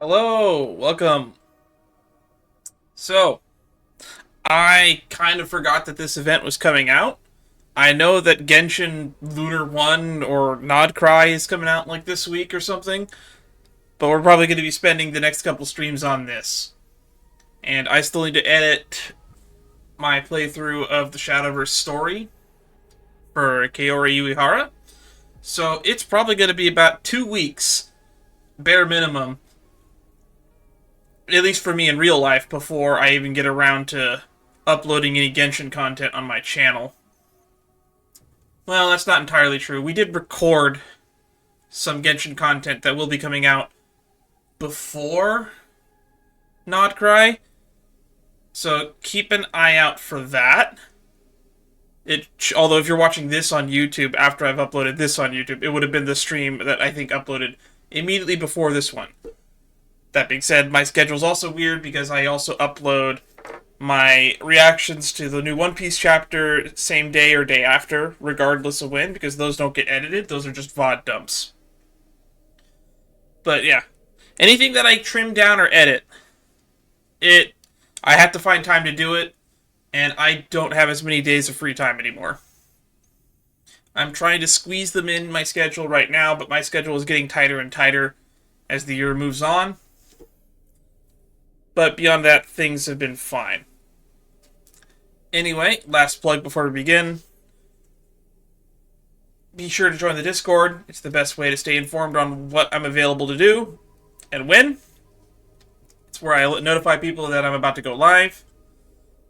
Hello, welcome. So, I kind of forgot that this event was coming out. I know that Genshin Lunar 1 or Nodcry is coming out like this week or something, but we're probably going to be spending the next couple streams on this. And I still need to edit my playthrough of the Shadowverse story for Kaori Uehara. So, it's probably going to be about 2 weeks, bare minimum, at least for me in real life, before I even get around to uploading any Genshin content on my channel. Well, that's not entirely true. We did record some Genshin content that will be coming out before Nodcry, so keep an eye out for that. Although if you're watching this on YouTube after I've uploaded this on YouTube, it would have been the stream that I think uploaded immediately before this one. That being said, my schedule's also weird because I also upload my reactions to the new One Piece chapter same day or day after, regardless of when, because those don't get edited. Those are just VOD dumps. But yeah, anything that I trim down or edit, I have to find time to do it, and I don't have as many days of free time anymore. I'm trying to squeeze them in my schedule right now, but my schedule is getting tighter and tighter as the year moves on. But beyond that, things have been fine. Anyway, last plug before we begin. Be sure to join the Discord. It's the best way to stay informed on what I'm available to do and when. It's where I notify people that I'm about to go live.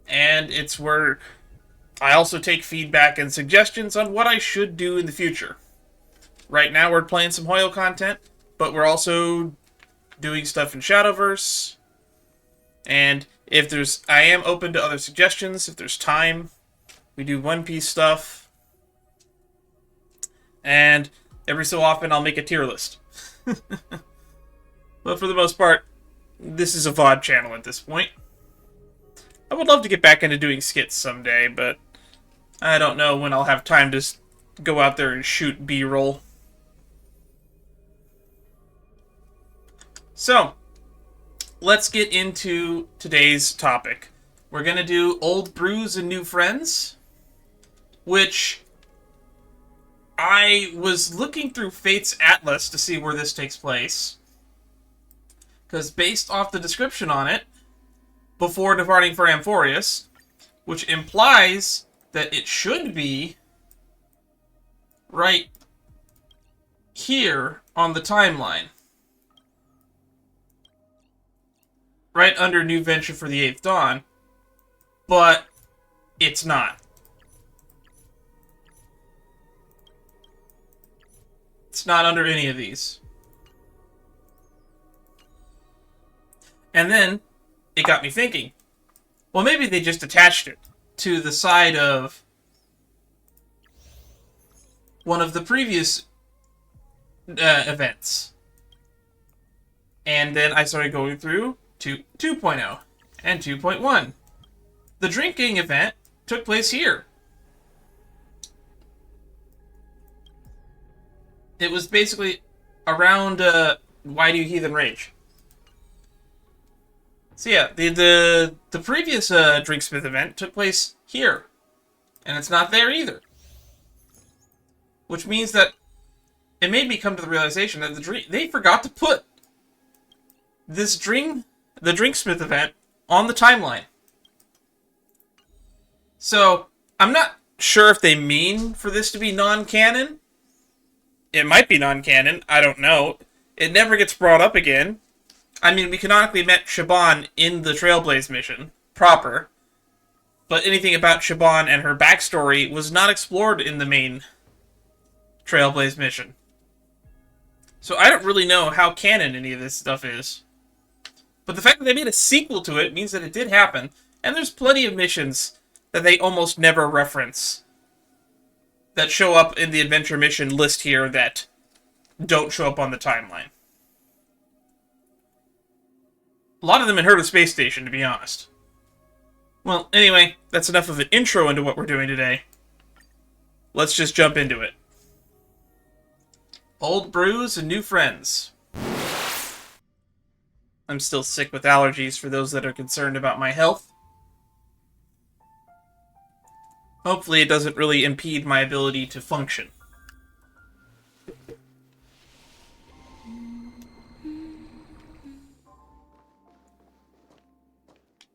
And it's where I also take feedback and suggestions on what I should do in the future. Right now we're playing some Hoyo content, but we're also doing stuff in Shadowverse. And I am open to other suggestions if there's time. We do One Piece stuff. And every so often I'll make a tier list. But for the most part, this is a VOD channel at this point. I would love to get back into doing skits someday, but I don't know when I'll have time to go out there and shoot B-roll. So, let's get into today's topic. We're going to do Old Brews and New Friends, which I was looking through Fate's Atlas to see where this takes place, because based off the description on it, before departing for Amphorius, which implies that it should be right here on the timeline. Right under New Venture for the Eighth Dawn, but it's not. It's not under any of these. And then it got me thinking, well, maybe they just attached it to the side of one of the previous events. And then I started going through 2.0 and 2.1. The drinking event took place here. It was basically around Why Do You Heathen Rage? So yeah, the previous Drinksmith event took place here. And it's not there either. Which means that it made me come to the realization that they forgot to put the Drinksmith event on the timeline. So, I'm not sure if they mean for this to be non-canon. It might be non-canon, I don't know. It never gets brought up again. I mean, we canonically met Siobhan in the Trailblaze mission, proper. But anything about Siobhan and her backstory was not explored in the main Trailblaze mission. So I don't really know how canon any of this stuff is. But the fact that they made a sequel to it means that it did happen. And there's plenty of missions that they almost never reference that show up in the adventure mission list here that don't show up on the timeline. A lot of them in Heard of Space Station, to be honest. Well, anyway, that's enough of an intro into what we're doing today. Let's just jump into it. Old Brews and New Friends. I'm still sick with allergies for those that are concerned about my health. Hopefully it doesn't really impede my ability to function.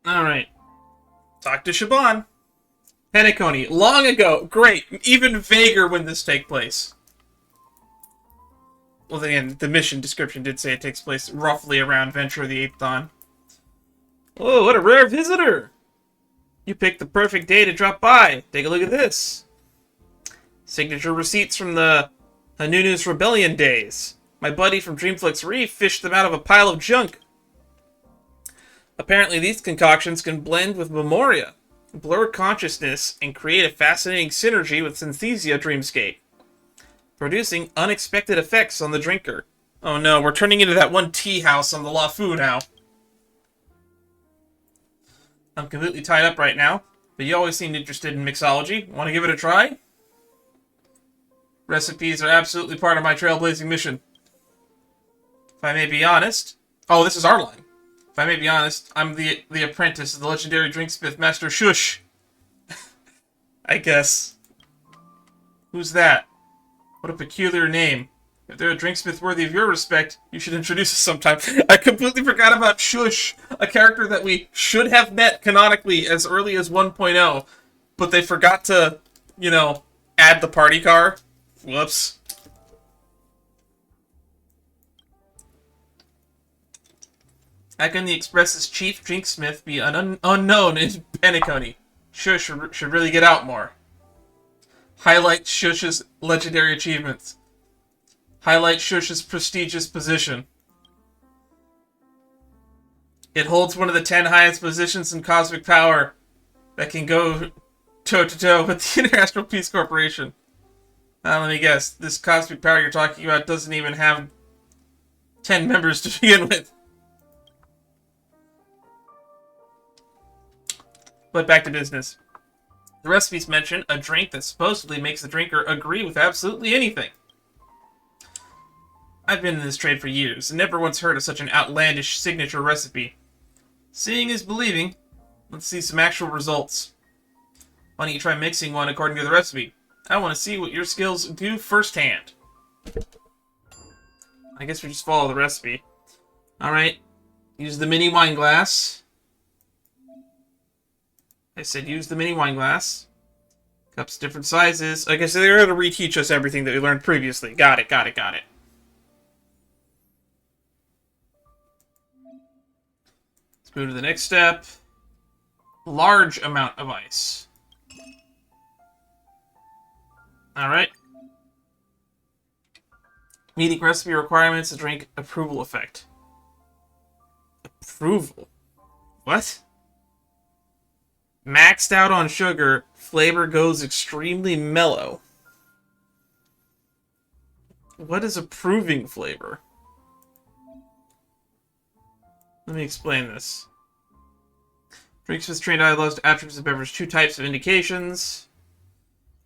Alright. Talk to Siobhan. Penacony. Long ago. Great. Even vaguer when this takes place. Well, again, the mission description did say it takes place roughly around Venture of the 8th Dawn. Oh, what a rare visitor! You picked the perfect day to drop by. Take a look at this. Signature receipts from the Hanunu's Rebellion days. My buddy from Dreamflix Reef fished them out of a pile of junk. Apparently these concoctions can blend with Memoria, blur consciousness, and create a fascinating synergy with Synthesia Dreamscape, producing unexpected effects on the drinker. Oh no, we're turning into that one tea house on the LaFu now. I'm completely tied up right now, but you always seemed interested in mixology. Want to give it a try? Recipes are absolutely part of my trailblazing mission. If I may be honest... Oh, this is our line. If I may be honest, I'm the apprentice of the legendary drinksmith Master Shush. I guess. Who's that? What a peculiar name. If they're a drinksmith worthy of your respect, you should introduce us sometime. I completely forgot about Shush, a character that we should have met canonically as early as 1.0, but they forgot to, you know, add the party car. Whoops. How can the Express's chief drinksmith be an unknown in Penacony? Shush should really get out more. Highlight Shush's legendary achievements. Highlight Shush's prestigious position. It holds one of the 10 highest positions in cosmic power that can go toe-to-toe with the International Peace Corporation. Let me guess. This cosmic power you're talking about doesn't even have 10 members to begin with. But back to business. The recipes mention a drink that supposedly makes the drinker agree with absolutely anything. I've been in this trade for years, and never once heard of such an outlandish signature recipe. Seeing is believing. Let's see some actual results. Why don't you try mixing one according to the recipe? I want to see what your skills do firsthand. I guess we just follow the recipe. Alright. Use the mini wine glass. I said use the mini wine glass. Cups different sizes. I guess they're going to reteach us everything that we learned previously. Got it. Let's move to the next step. Large amount of ice. Alright. Meeting recipe requirements, a drink approval effect. Approval? What? Maxed out on sugar, flavor goes extremely mellow. What is approving flavor? Let me explain this. Drinks with trained eye loves attributes of beverage. 2 types of indications.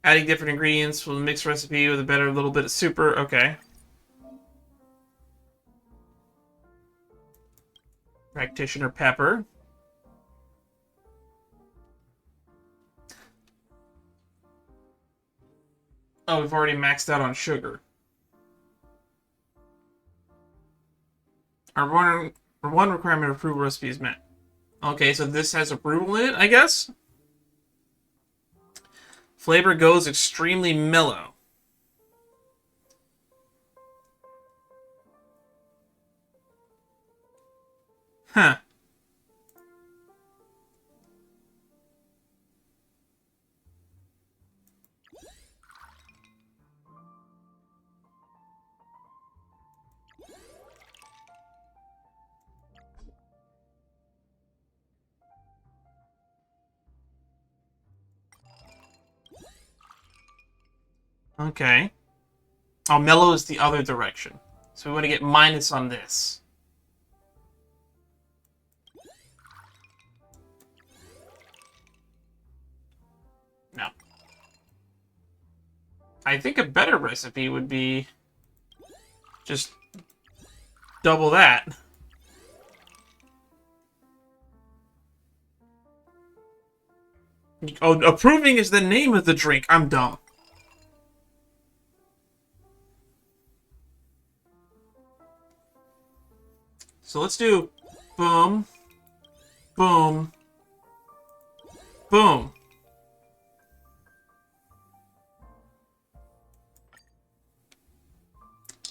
Adding different ingredients will mix recipe with a better little bit of super. Okay. Practitioner pepper. Oh, we've already maxed out on sugar. Our one requirement of approval recipe is met. Okay, so this has approval in it, I guess? Flavor goes extremely mellow. Huh. Okay. Oh, mellow is the other direction. So we want to get minus on this. No. I think a better recipe would be just double that. Oh, approving is the name of the drink. I'm dumb. So let's do boom, boom, boom.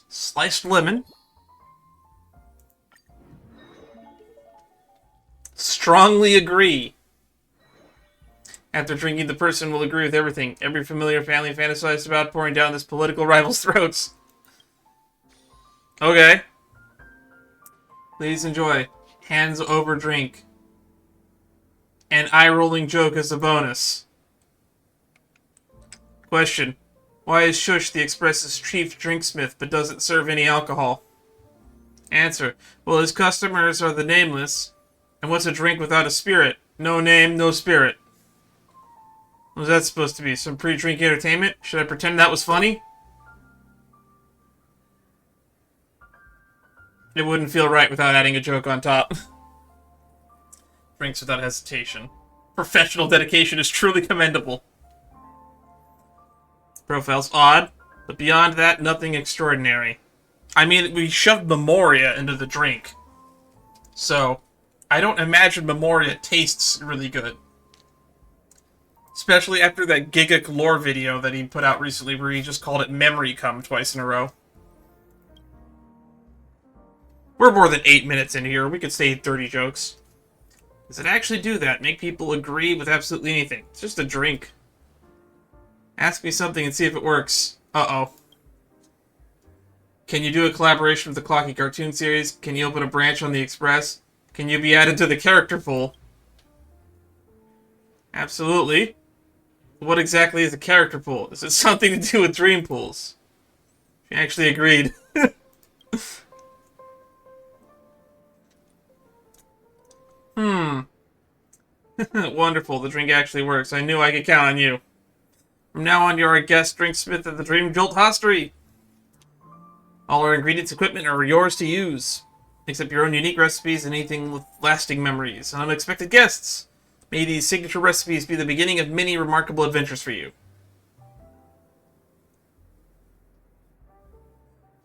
Sliced lemon. Strongly agree. After drinking, the person will agree with everything. Every familiar family fantasized about pouring down this political rival's throats. Okay. Please enjoy. Hands over drink. An eye-rolling joke as a bonus. Question. Why is Shush the Express's chief drinksmith but doesn't serve any alcohol? Answer. Well, his customers are the nameless. And what's a drink without a spirit? No name, no spirit. What was that supposed to be? Some pre-drink entertainment? Should I pretend that was funny? It wouldn't feel right without adding a joke on top. Drinks without hesitation. Professional dedication is truly commendable. Profile's odd, but beyond that, nothing extraordinary. I mean, we shoved Memoria into the drink. So, I don't imagine Memoria tastes really good. Especially after that Giga lore video that he put out recently where he just called it Memory Come twice in a row. We're more than 8 minutes in here. We could say 30 jokes. Does it actually do that? Make people agree with absolutely anything? It's just a drink. Ask me something and see if it works. Uh-oh. Can you do a collaboration with the Clocky cartoon series? Can you open a branch on the Express? Can you be added to the character pool? Absolutely. What exactly is a character pool? Is it something to do with dream pools? She actually agreed. Wonderful, the drink actually works. I knew I could count on you. From now on, you're a guest drinksmith at the Dream Jolt Hostery. All our ingredients equipment are yours to use. Except your own unique recipes and anything with lasting memories. And unexpected guests. May these signature recipes be the beginning of many remarkable adventures for you.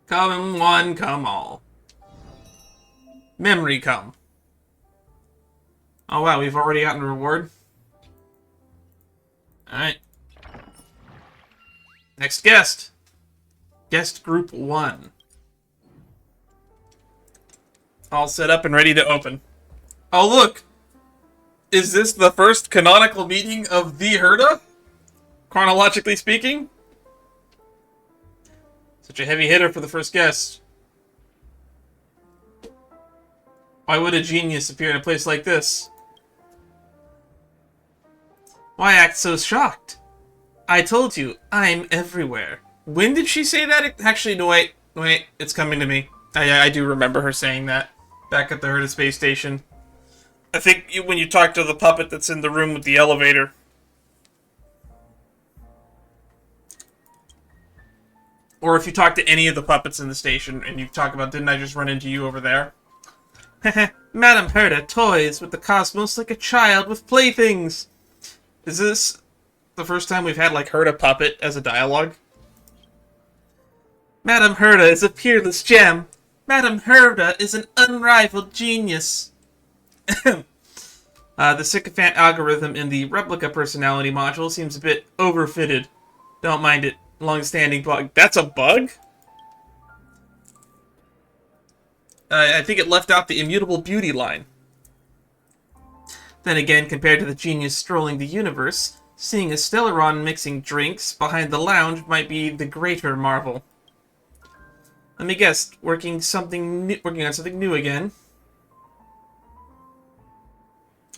Come one, come all. Memory come. Oh wow, we've already gotten a reward. Alright. Next guest. Guest group 1. All set up and ready to open. Oh look! Is this the first canonical meeting of the Herda? Chronologically speaking? Such a heavy hitter for the first guest. Why would a genius appear in a place like this? Why act so shocked? I told you, I'm everywhere. When did she say that? Actually, no, wait, it's coming to me. I do remember her saying that back at the Herda space station. I think when you talk to the puppet that's in the room with the elevator. Or if you talk to any of the puppets in the station and you talk about, didn't I just run into you over there? Madam Herda toys with the cosmos like a child with playthings. Is this the first time we've had, like, Herda puppet as a dialogue? Madam Herda is a peerless gem. Madam Herda is an unrivaled genius. The sycophant algorithm in the replica personality module seems a bit overfitted. Don't mind it. Long-standing bug. That's a bug? I think it left out the immutable beauty line. Then again, compared to the genius strolling the universe, seeing a Stellaron mixing drinks behind the lounge might be the greater marvel. Let me guess, working on something new again.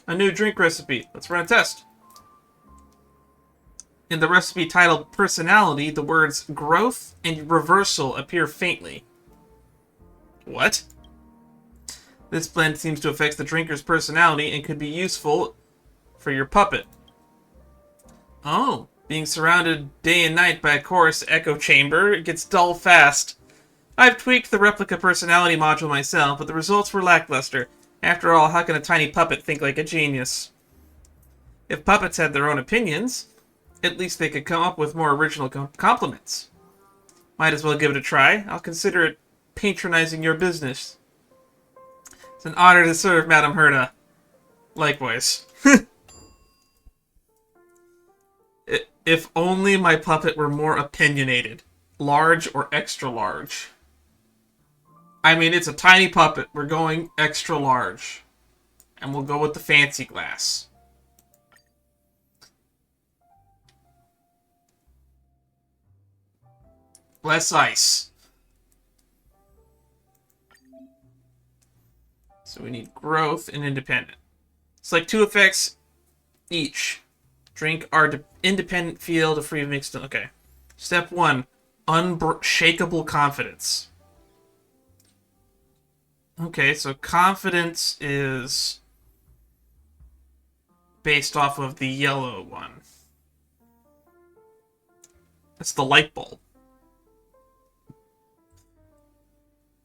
A new drink recipe. Let's run a test. In the recipe titled Personality, the words growth and reversal appear faintly. What? This blend seems to affect the drinker's personality and could be useful for your puppet. Oh, being surrounded day and night by a chorus echo chamber, it gets dull fast. I've tweaked the replica personality module myself, but the results were lackluster. After all, how can a tiny puppet think like a genius? If puppets had their own opinions, at least they could come up with more original compliments. Might as well give it a try. I'll consider it patronizing your business. It's an honor to serve, Madame Herta. Likewise. If only my puppet were more opinionated. Large or extra large. I mean, it's a tiny puppet. We're going extra large. And we'll go with the fancy glass. Less ice. So we need growth and independent. It's like 2 effects each. Drink our independent field free of mixed... Okay. Step 1. Unshakable confidence. Okay, so confidence is based off of the yellow one. That's the light bulb.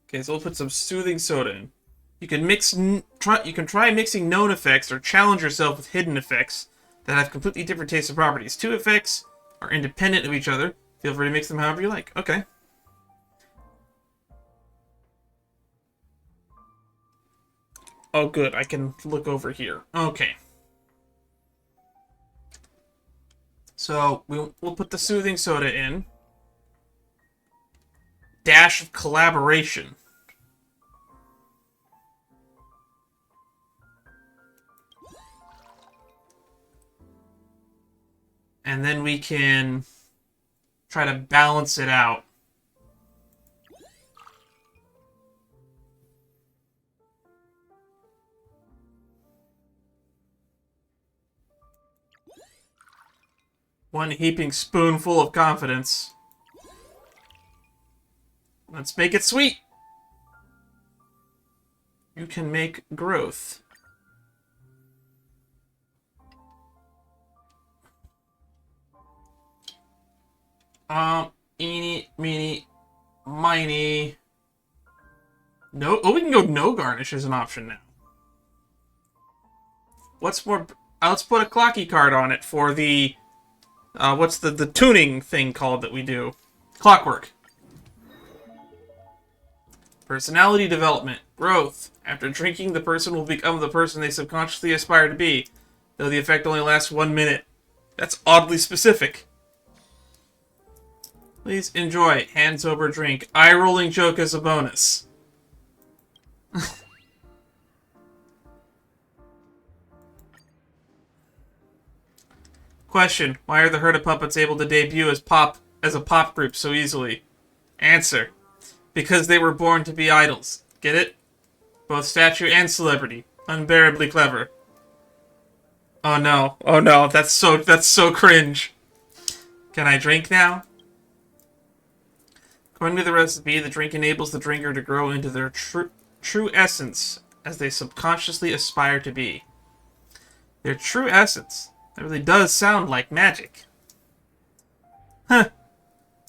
Okay, so we'll put some soothing soda in. You can try mixing known effects or challenge yourself with hidden effects that have completely different tastes and properties. 2 effects are independent of each other. Feel free to mix them however you like. Okay. Oh, good. I can look over here. Okay. So, we'll put the soothing soda in. Dash of collaboration. And then we can try to balance it out. One heaping spoonful of confidence. Let's make it sweet. You can make growth. Eeny, meeny, miny. No, oh, we can go no garnish as an option now. What's more? Let's put a clocky card on it for the, what's the tuning thing called that we do? Clockwork. Personality development. Growth. After drinking, the person will become the person they subconsciously aspire to be, though the effect only lasts 1 minute. That's oddly specific. Please enjoy. Hands over drink. Eye-rolling joke as a bonus. Question. Why are the Herta puppets able to debut as a pop group so easily? Answer. Because they were born to be idols. Get it? Both statue and celebrity. Unbearably clever. Oh no. Oh no. That's so cringe. Can I drink now? According to the recipe, the drink enables the drinker to grow into their true essence as they subconsciously aspire to be. Their true essence. That really does sound like magic. Huh.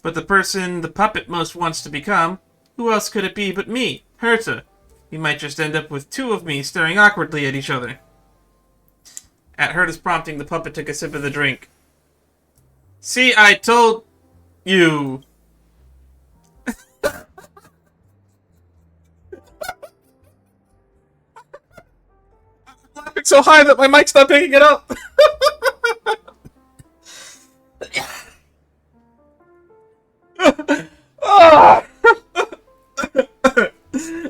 But the person the puppet most wants to become, who else could it be but me, Herta? We might just end up with 2 of me staring awkwardly at each other. At Herta's prompting, the puppet took a sip of the drink. See, I told you. I'm laughing so high that my mic's not picking it up. Oh!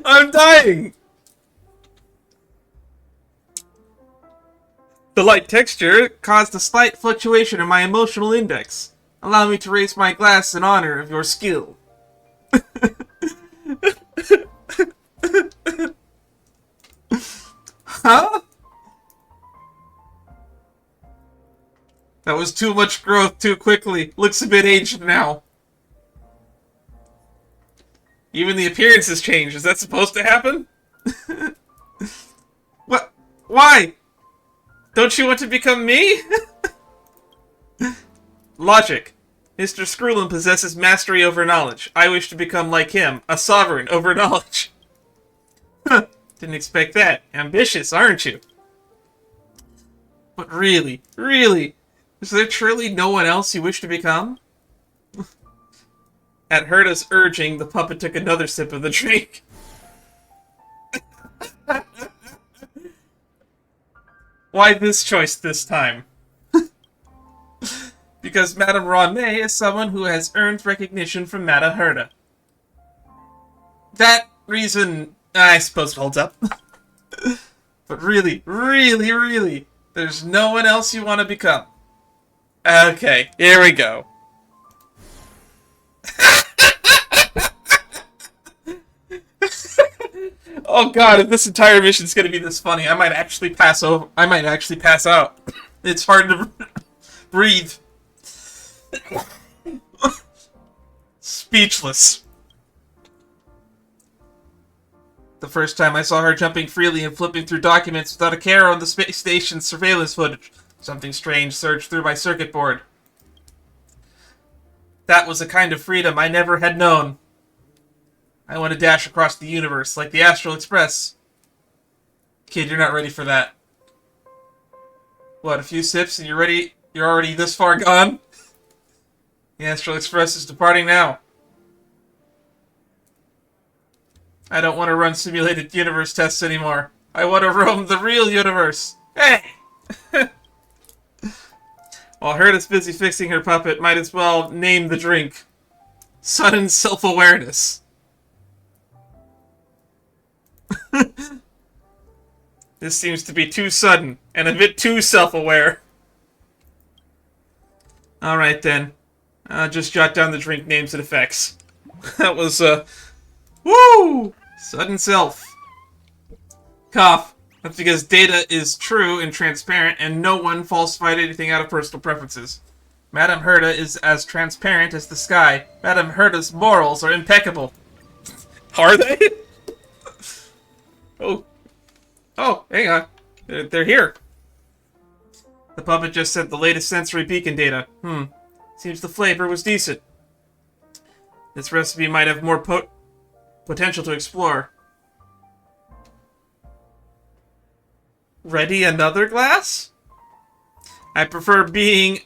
I'm dying! The light texture caused a slight fluctuation in my emotional index. Allow me to raise my glass in honor of your skill. Huh? That was too much growth too quickly. Looks a bit aged now. Even the appearance has changed. Is that supposed to happen? What? Why? Don't you want to become me? Logic. Mr. Screwlin possesses mastery over knowledge. I wish to become like him, a sovereign over knowledge. Didn't expect that. Ambitious, aren't you? But really, really, is there truly no one else you wish to become? At Herta's urging, the puppet took another sip of the drink. Why this choice this time? Because Madame Ronmay is someone who has earned recognition from Madame Herta. That reason, I suppose, holds up. But really, really, really, there's no one else you want to become. Okay, here we go. Oh god, if this entire mission's gonna be this funny, I might actually pass over. I might actually pass out. It's hard to breathe. Speechless. The first time I saw her jumping freely and flipping through documents without a care on the space station's surveillance footage, something strange surged through my circuit board. That was a kind of freedom I never had known. I want to dash across the universe like the Astral Express. Kid, you're not ready for that. What, a few sips and you're ready? You're already this far gone? The Astral Express is departing now. I don't want to run simulated universe tests anymore. I want to roam the real universe. Hey! While Herta's busy fixing her puppet, might as well name the drink. Sudden self-awareness. This seems to be too sudden, and a bit too self-aware. Alright then. Just jot down the drink names and effects. That was, woo! Sudden self. Cough. That's because data is true and transparent, and no one falsified anything out of personal preferences. Madame Herta is as transparent as the sky. Madame Herta's morals are impeccable. Are they? Oh, hang on. They're here. The puppet just sent the latest sensory beacon data. Seems the flavor was decent. This recipe might have more potential to explore. Ready another glass? I prefer being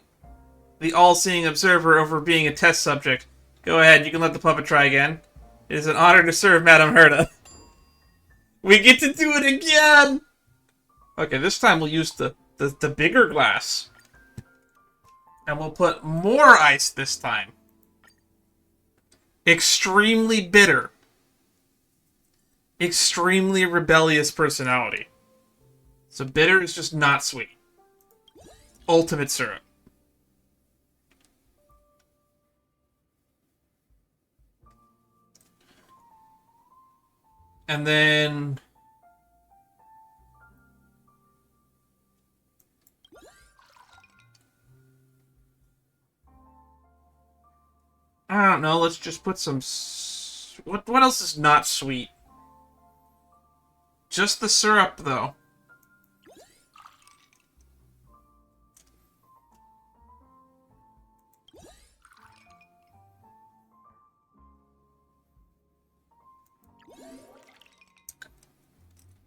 the all-seeing observer over being a test subject. Go ahead, you can let the puppet try again. It is an honor to serve Madame Herta. We get to do it again! Okay, this time we'll use the bigger glass. And we'll put more ice this time. Extremely bitter. Extremely rebellious personality. So bitter is just not sweet. Ultimate syrup. And then... I don't know, let's just put some... What else is not sweet? Just the syrup, though.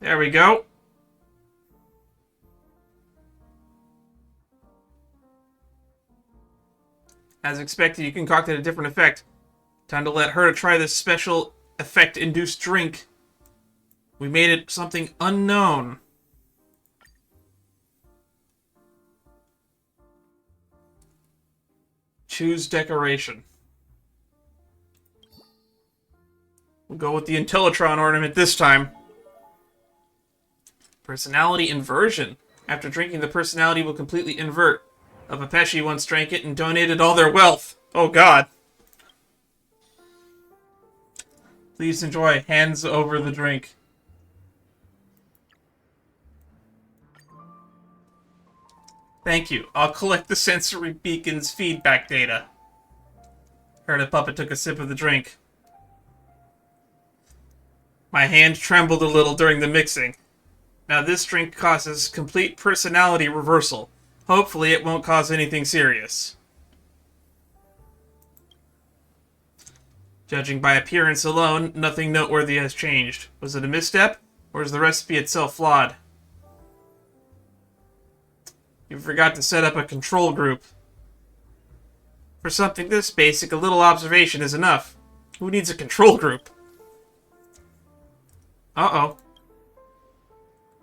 There we go. As expected, you concocted a different effect. Time to let her try this special effect-induced drink. We made it something unknown. Choose decoration. We'll go with the Intellitron ornament this time. Personality inversion. After drinking, the personality will completely invert. A Papeshi once drank it and donated all their wealth. Oh god. Please enjoy. Hands over the drink. Thank you. I'll collect the sensory beacon's feedback data. Herta Puppet took a sip of the drink. My hand trembled a little during the mixing. Now this drink causes complete personality reversal. Hopefully it won't cause anything serious. Judging by appearance alone, nothing noteworthy has changed. Was it a misstep, or is the recipe itself flawed? You forgot to set up a control group. For something this basic, a little observation is enough. Who needs a control group? Uh-oh.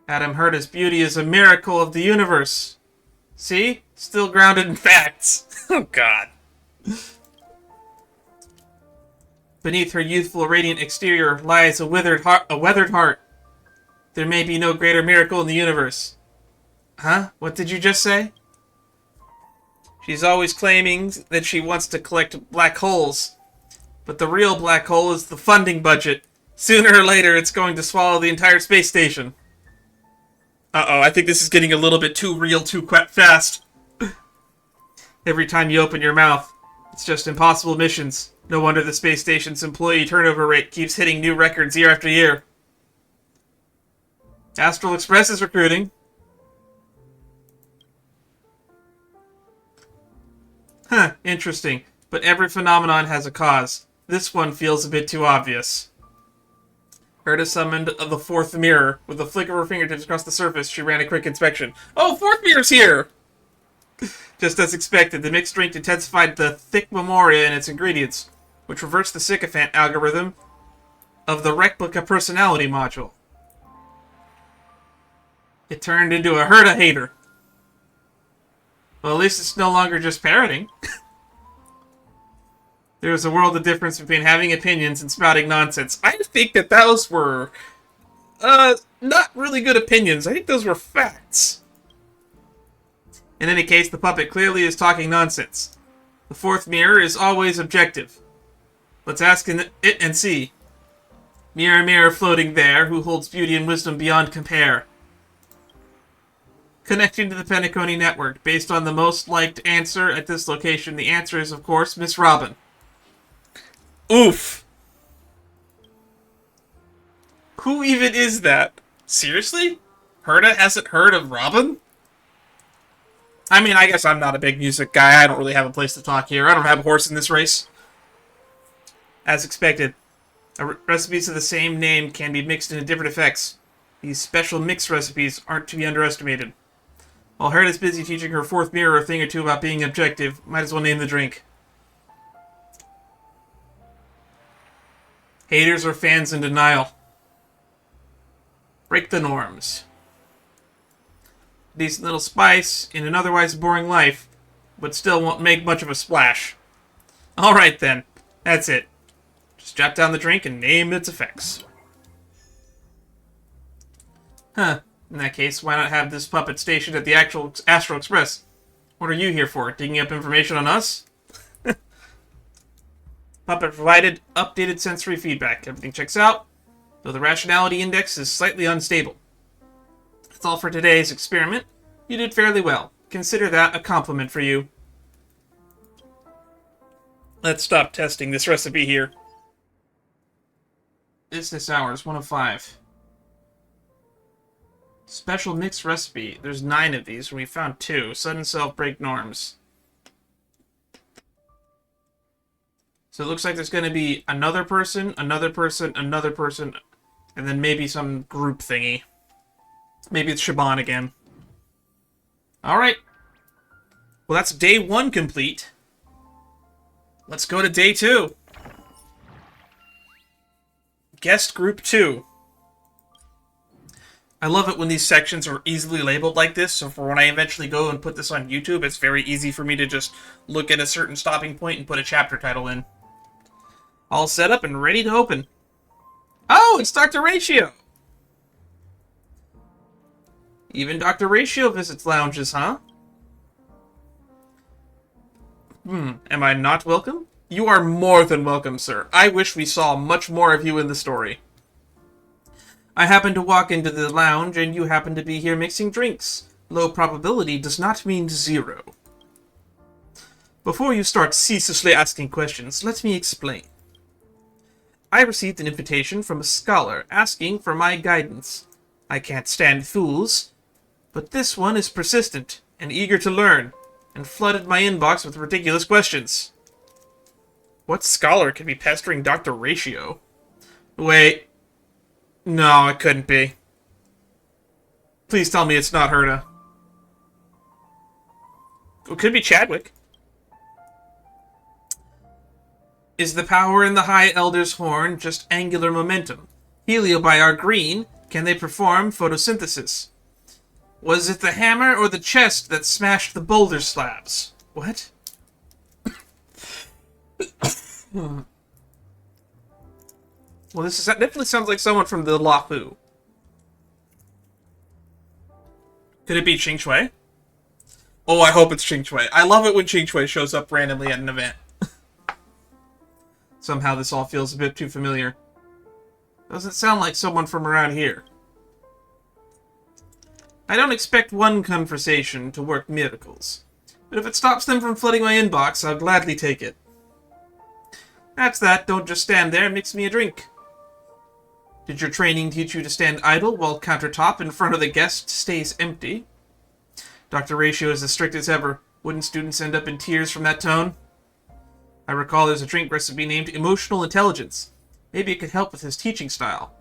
Adam Herta's beauty is a miracle of the universe. See? Still grounded in facts. Oh, God. Beneath her youthful, radiant exterior lies a weathered heart. There may be no greater miracle in the universe. Huh? What did you just say? She's always claiming that she wants to collect black holes. But the real black hole is the funding budget. Sooner or later, it's going to swallow the entire space station. Uh-oh, I think this is getting a little bit too real too fast. Every time you open your mouth, it's just impossible missions. No wonder the space station's employee turnover rate keeps hitting new records year after year. Astral Express is recruiting. Huh, interesting. But every phenomenon has a cause. This one feels a bit too obvious. Herta summoned the fourth mirror. With a flick of her fingertips across the surface, she ran a quick inspection. Oh, fourth mirror's here! Just as expected, the mixed drink intensified the thick memoria in its ingredients, which reversed the sycophant algorithm of the replica personality module. It turned into a Herta hater. Well, at least it's no longer just parroting. There is a world of difference between having opinions and spouting nonsense. I think that those were, not really good opinions. I think those were facts. In any case, the puppet clearly is talking nonsense. The fourth mirror is always objective. Let's ask it and see. Mirror, mirror floating there, who holds beauty and wisdom beyond compare? Connecting to the Penacony network. Based on the most liked answer at this location, the answer is, of course, Miss Robin. Oof. Who even is that? Seriously? Herta hasn't heard of Robin? I mean, I guess I'm not a big music guy. I don't really have a place to talk here. I don't have a horse in this race. As expected, recipes of the same name can be mixed into different effects. These special mix recipes aren't to be underestimated. While Herta's busy teaching her fourth mirror a thing or two about being objective, might as well name the drink. Haters or fans in denial. Break the norms. Decent little spice in an otherwise boring life, but still won't make much of a splash. Alright then, that's it. Just jot down the drink and name its effects. Huh, in that case, why not have this puppet stationed at the actual Astral Express? What are you here for, digging up information on us? Puppet provided updated sensory feedback. Everything checks out, though the rationality index is slightly unstable. That's all for today's experiment. You did fairly well. Consider that a compliment for you. Let's stop testing this recipe here. Business hours, 1 of 5. Special mix recipe. There's 9 of these. We found 2. Sudden self break norms. So it looks like there's going to be another person, another person, another person, and then maybe some group thingy. Maybe it's Siobhan again. Alright. Well, that's day 1 complete. Let's go to day 2. Guest group 2. I love it when these sections are easily labeled like this, so for when I eventually go and put this on YouTube, it's very easy for me to just look at a certain stopping point and put a chapter title in. All set up and ready to open. Oh, it's Dr. Ratio! Even Dr. Ratio visits lounges, huh? Am I not welcome? You are more than welcome, sir. I wish we saw much more of you in the story. I happen to walk into the lounge, and you happen to be here mixing drinks. Low probability does not mean 0. Before you start ceaselessly asking questions, let me explain. I received an invitation from a scholar asking for my guidance. I can't stand fools, but this one is persistent and eager to learn, and flooded my inbox with ridiculous questions. What scholar could be pestering Dr. Ratio? Wait. No, it couldn't be. Please tell me it's not Herta. It could be Chadwick. Is the power in the High Elder's horn just angular momentum? Helio by our green, can they perform photosynthesis? Was it the hammer or the chest that smashed the boulder slabs? What? Well, that definitely sounds like someone from the Lafu. Could it be Ching Shui? Oh, I hope it's Ching Shui. I love it when Ching Shui shows up randomly at an event. Somehow this all feels a bit too familiar. Doesn't sound like someone from around here. I don't expect one conversation to work miracles, but if it stops them from flooding my inbox, I'll gladly take it. That's that. Don't just stand there. Mix me a drink. Did your training teach you to stand idle while countertop in front of the guest stays empty? Dr. Ratio is as strict as ever. Wouldn't students end up in tears from that tone? I recall there's a drink recipe named Emotional Intelligence. Maybe it could help with his teaching style.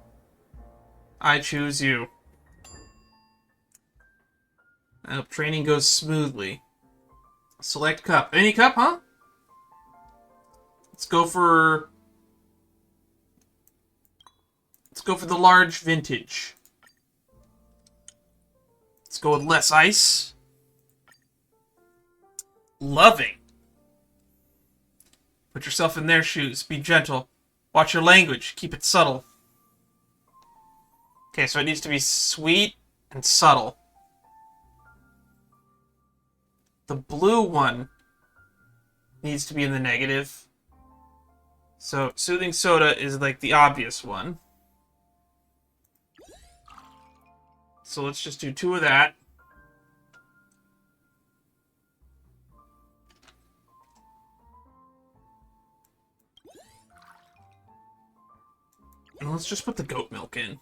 I choose you. I hope training goes smoothly. Select cup. Any cup, huh? Let's go for the large vintage. Let's go with less ice. Loving. Put yourself in their shoes. Be gentle. Watch your language. Keep it subtle. Okay, so it needs to be sweet and subtle. The blue one needs to be in the negative. So, Soothing Soda is like the obvious one. So let's just do 2 of that. And let's just put the goat milk in.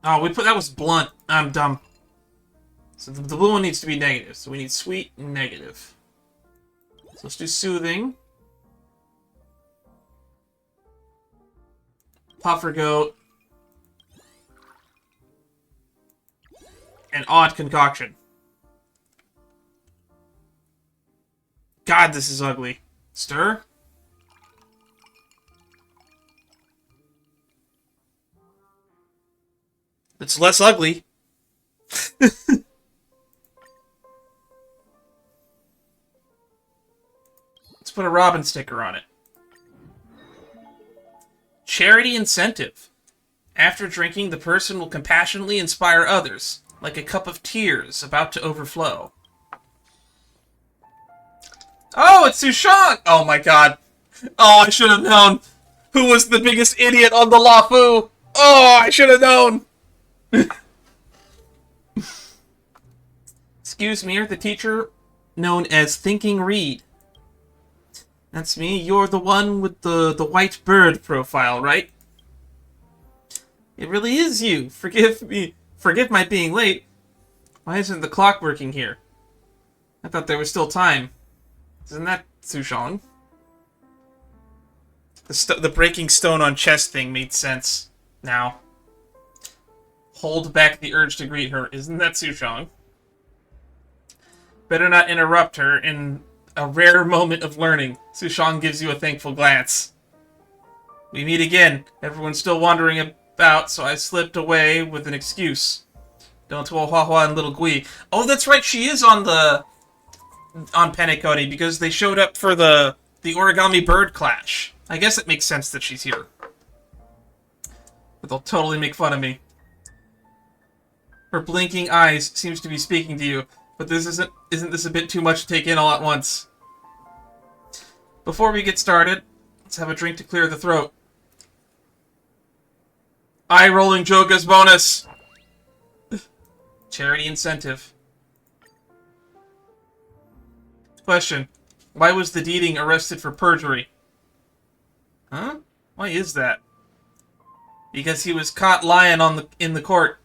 Oh, that was blunt. I'm dumb. So the blue one needs to be negative. So we need sweet and negative. So let's do soothing. Puffer goat. And odd concoction. God, this is ugly. Stir. It's less ugly. Let's put a Robin sticker on it. Charity incentive. After drinking, the person will compassionately inspire others, like a cup of tears about to overflow. Oh, it's Siobhan! Oh my god. Oh, I should have known. Who was the biggest idiot on the Lafu? Oh, I should have known. Excuse me, you're the teacher known as Thinking Reed. That's me. You're the one with the white bird profile, right? It really is you. Forgive me. Forgive my being late. Why isn't the clock working here? I thought there was still time. Isn't that Siobhan? The breaking stone on chest thing made sense now. Hold back the urge to greet her. Isn't that Siobhan? Better not interrupt her in a rare moment of learning. Siobhan gives you a thankful glance. We meet again. Everyone's still wandering about, so I slipped away with an excuse. Don't tell Hua and Little Gui. Oh, that's right. She is on Penacody because they showed up for the origami bird clash. I guess it makes sense that she's here. But they'll totally make fun of me. Her blinking eyes seems to be speaking to you, but isn't this a bit too much to take in all at once? Before we get started, let's have a drink to clear the throat. Eye-rolling Joga's bonus! Charity incentive. Question. Why was the Deeding arrested for perjury? Huh? Why is that? Because he was caught lying in the court.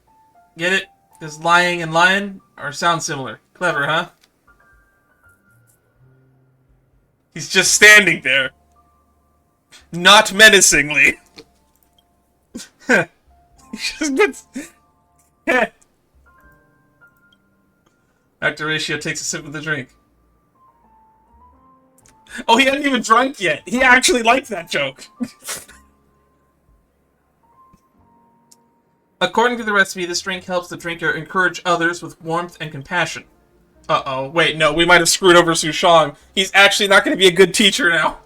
Get it? Because lying and lion sound similar. Clever, huh? He's just standing there. Not menacingly. He just gets... Dr. Ratio takes a sip of the drink. Oh, he hadn't even drunk yet. He actually liked that joke. According to the recipe, this drink helps the drinker encourage others with warmth and compassion. Uh-oh. Wait, no, we might have screwed over Siobhan. He's actually not going to be a good teacher now.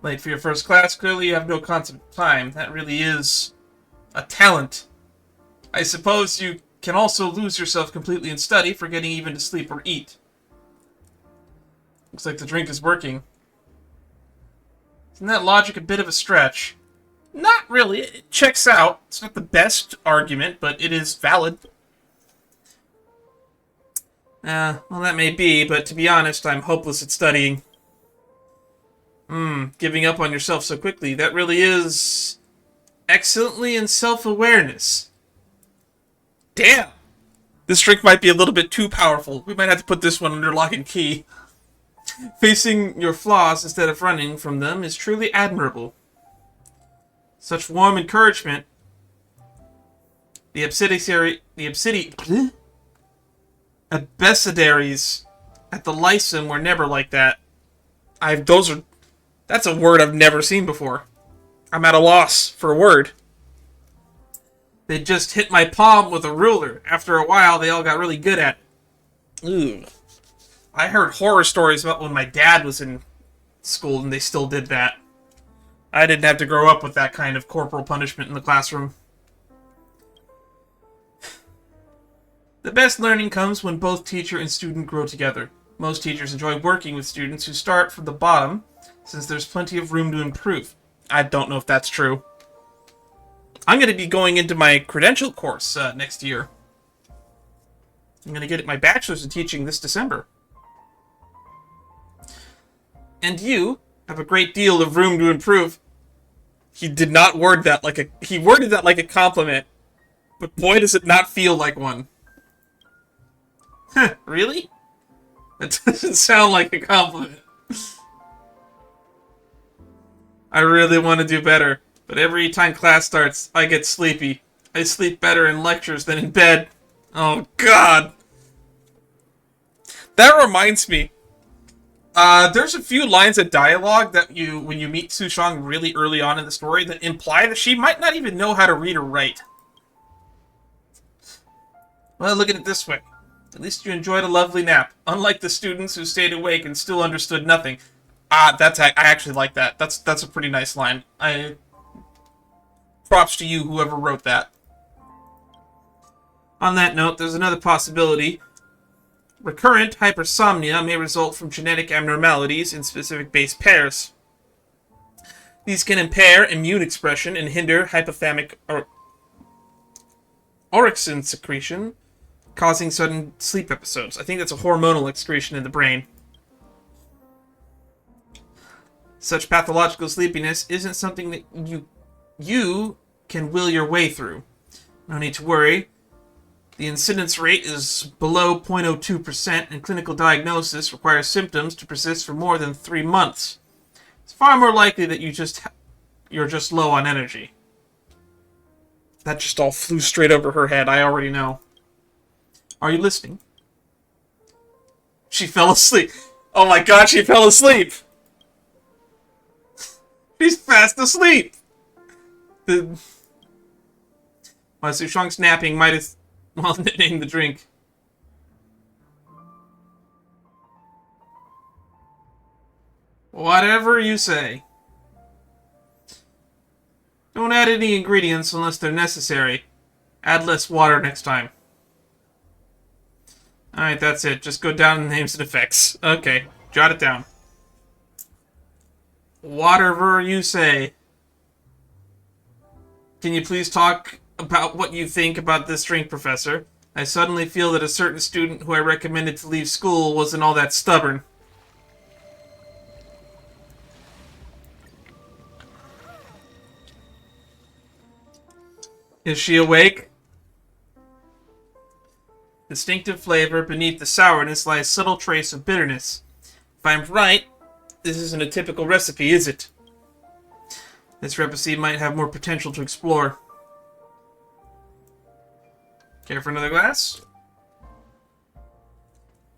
Late for your first class, clearly you have no concept of time. That really is a talent. I suppose you can also lose yourself completely in study, forgetting even to sleep or eat. Looks like the drink is working. Isn't that logic a bit of a stretch? Not really. It checks out. It's not the best argument, but it is valid. Well, that may be, but to be honest, I'm hopeless at studying. Giving up on yourself so quickly. That really is excellently in self-awareness. Damn! This drink might be a little bit too powerful. We might have to put this one under lock and key. Facing your flaws instead of running from them is truly admirable. Such warm encouragement. The abecedaries at the Lyceum were never like that. That's a word I've never seen before. I'm at a loss for a word. They just hit my palm with a ruler. After a while, they all got really good at it. Ooh. I heard horror stories about when my dad was in school and they still did that. I didn't have to grow up with that kind of corporal punishment in the classroom. The best learning comes when both teacher and student grow together. Most teachers enjoy working with students who start from the bottom, since there's plenty of room to improve. I don't know if that's true. I'm going to be going into my credential course next year. I'm going to get my bachelor's in teaching this December. And you have a great deal of room to improve. He did not word that like he worded that like a compliment, but boy does it not feel like one. Really? That doesn't sound like a compliment. I really want to do better, but every time class starts, I get sleepy. I sleep better in lectures than in bed. Oh, God. That reminds me. There's a few lines of dialogue that when you meet Siobhan really early on in the story, that imply that she might not even know how to read or write. Well, look at it this way. At least you enjoyed a lovely nap, unlike the students who stayed awake and still understood nothing. I actually like that. That's a pretty nice line. Props to you, whoever wrote that. On that note, there's another possibility. Recurrent hypersomnia may result from genetic abnormalities in specific base pairs. These can impair immune expression and hinder hypothalamic orexin secretion, causing sudden sleep episodes. I think that's a hormonal excretion in the brain. Such pathological sleepiness isn't something that you can will your way through. No need to worry. The incidence rate is below 0.02%, and clinical diagnosis requires symptoms to persist for more than 3 months. It's far more likely that you're just low on energy. That just all flew straight over her head. I already know. Are you listening? She fell asleep. Oh my God, she fell asleep. She's fast asleep. While Siobhan's napping might have while knitting the drink. Whatever you say. Don't add any ingredients unless they're necessary. Add less water next time. Alright, that's it. Just go down in names and effects. Okay, jot it down. Whatever you say. Can you please talk about what you think about this drink, Professor? I suddenly feel that a certain student who I recommended to leave school wasn't all that stubborn. Is she awake? Distinctive flavor beneath the sourness lies a subtle trace of bitterness. If I'm right, this isn't a typical recipe, is it? This recipe might have more potential to explore. Care for another glass?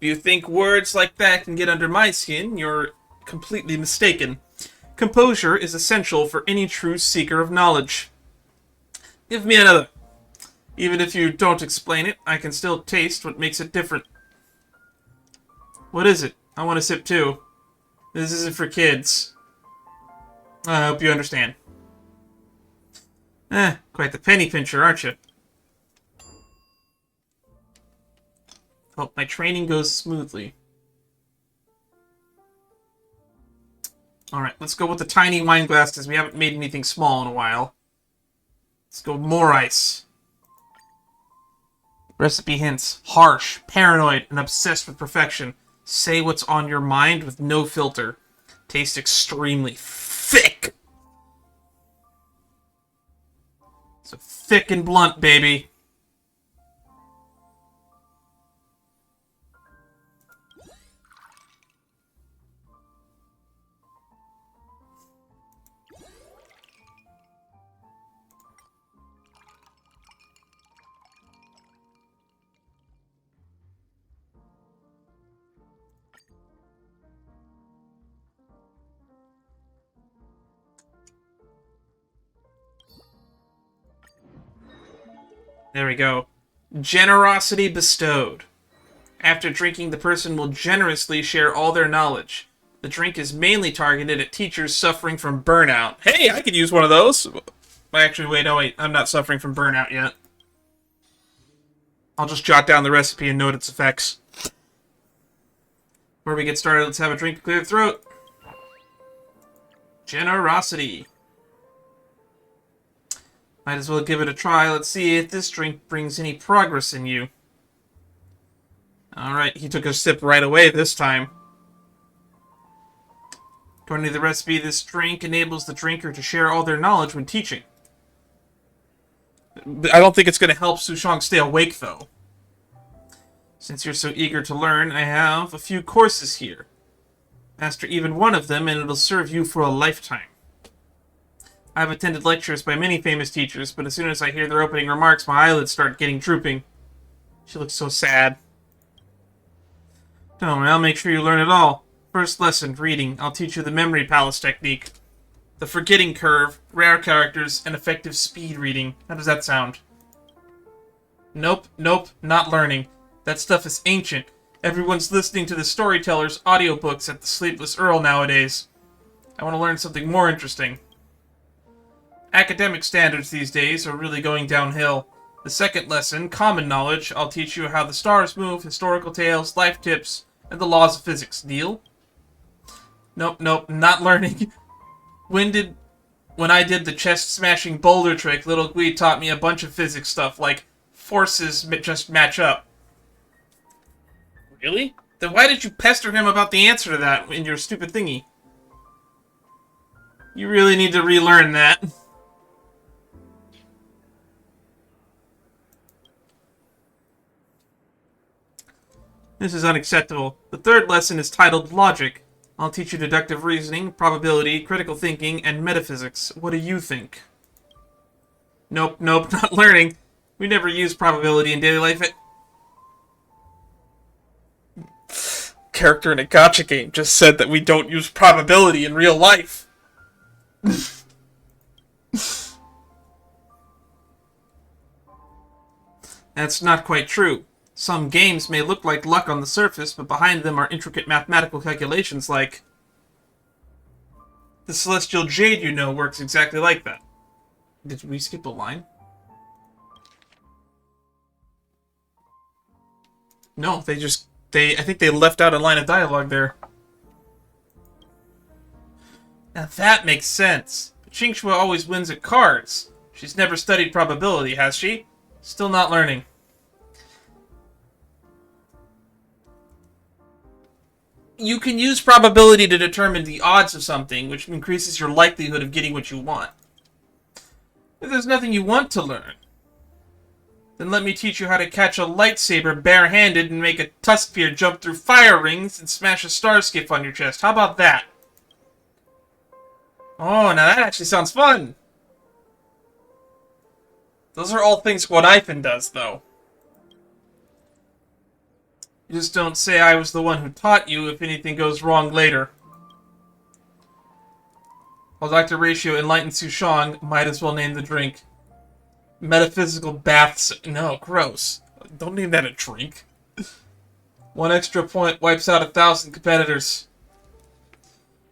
If you think words like that can get under my skin, you're completely mistaken. Composure is essential for any true seeker of knowledge. Give me another. Even if you don't explain it, I can still taste what makes it different. What is it? I want a sip too. This isn't for kids. I hope you understand. Quite the penny pincher, aren't you? Hope my training goes smoothly. Alright, let's go with the tiny wine glass because we haven't made anything small in a while. Let's go more ice. Recipe hints. Harsh, paranoid, and obsessed with perfection. Say what's on your mind with no filter. Taste extremely thick. So thick and blunt, baby. There we go. Generosity bestowed. After drinking, the person will generously share all their knowledge. The drink is mainly targeted at teachers suffering from burnout. Hey, I could use one of those. Actually, wait, I'm not suffering from burnout yet. I'll just jot down the recipe and note its effects. Before we get started, let's have a drink to clear the throat. Generosity. Might as well give it a try. Let's see if this drink brings any progress in you. Alright, he took a sip right away this time. According to the recipe, this drink enables the drinker to share all their knowledge when teaching. I don't think it's going to help Siobhan stay awake, though. Since you're so eager to learn, I have a few courses here. Master even one of them, and it'll serve you for a lifetime. I've attended lectures by many famous teachers, but as soon as I hear their opening remarks, my eyelids start getting drooping. She looks so sad. Don't worry, I'll make sure you learn it all. First lesson, reading. I'll teach you the memory palace technique. The forgetting curve, rare characters, and effective speed reading. How does that sound? Nope, not learning. That stuff is ancient. Everyone's listening to the storyteller's audiobooks at the Sleepless Earl nowadays. I want to learn something more interesting. Academic standards these days are really going downhill. The second lesson, common knowledge, I'll teach you how the stars move, historical tales, life tips, and the laws of physics. Deal? Nope, not learning. When I did the chest-smashing boulder trick, Little Gwee taught me a bunch of physics stuff, like forces just match up. Really? Then why did you pester him about the answer to that in your stupid thingy? You really need to relearn that. This is unacceptable. The third lesson is titled Logic. I'll teach you deductive reasoning, probability, critical thinking, and metaphysics. What do you think? Nope, not learning. We never use probability in daily life. Character in a gacha game just said that we don't use probability in real life. That's not quite true. Some games may look like luck on the surface, but behind them are intricate mathematical calculations like... The Celestial Jade, you know, works exactly like that. Did we skip a line? No, I think they left out a line of dialogue there. Now that makes sense. But Qingxue always wins at cards. She's never studied probability, has she? Still not learning. You can use probability to determine the odds of something, which increases your likelihood of getting what you want. If there's nothing you want to learn, then let me teach you how to catch a lightsaber barehanded and make a Tuskbeard jump through fire rings and smash a star skiff on your chest. How about that? Oh, now that actually sounds fun. Those are all things Guanifin does, though. Just don't say I was the one who taught you if anything goes wrong later. While Dr. Ratio enlightened Siobhan, might as well name the drink. Metaphysical baths. No, gross. Don't name that a drink. 1 extra point wipes out 1,000 competitors.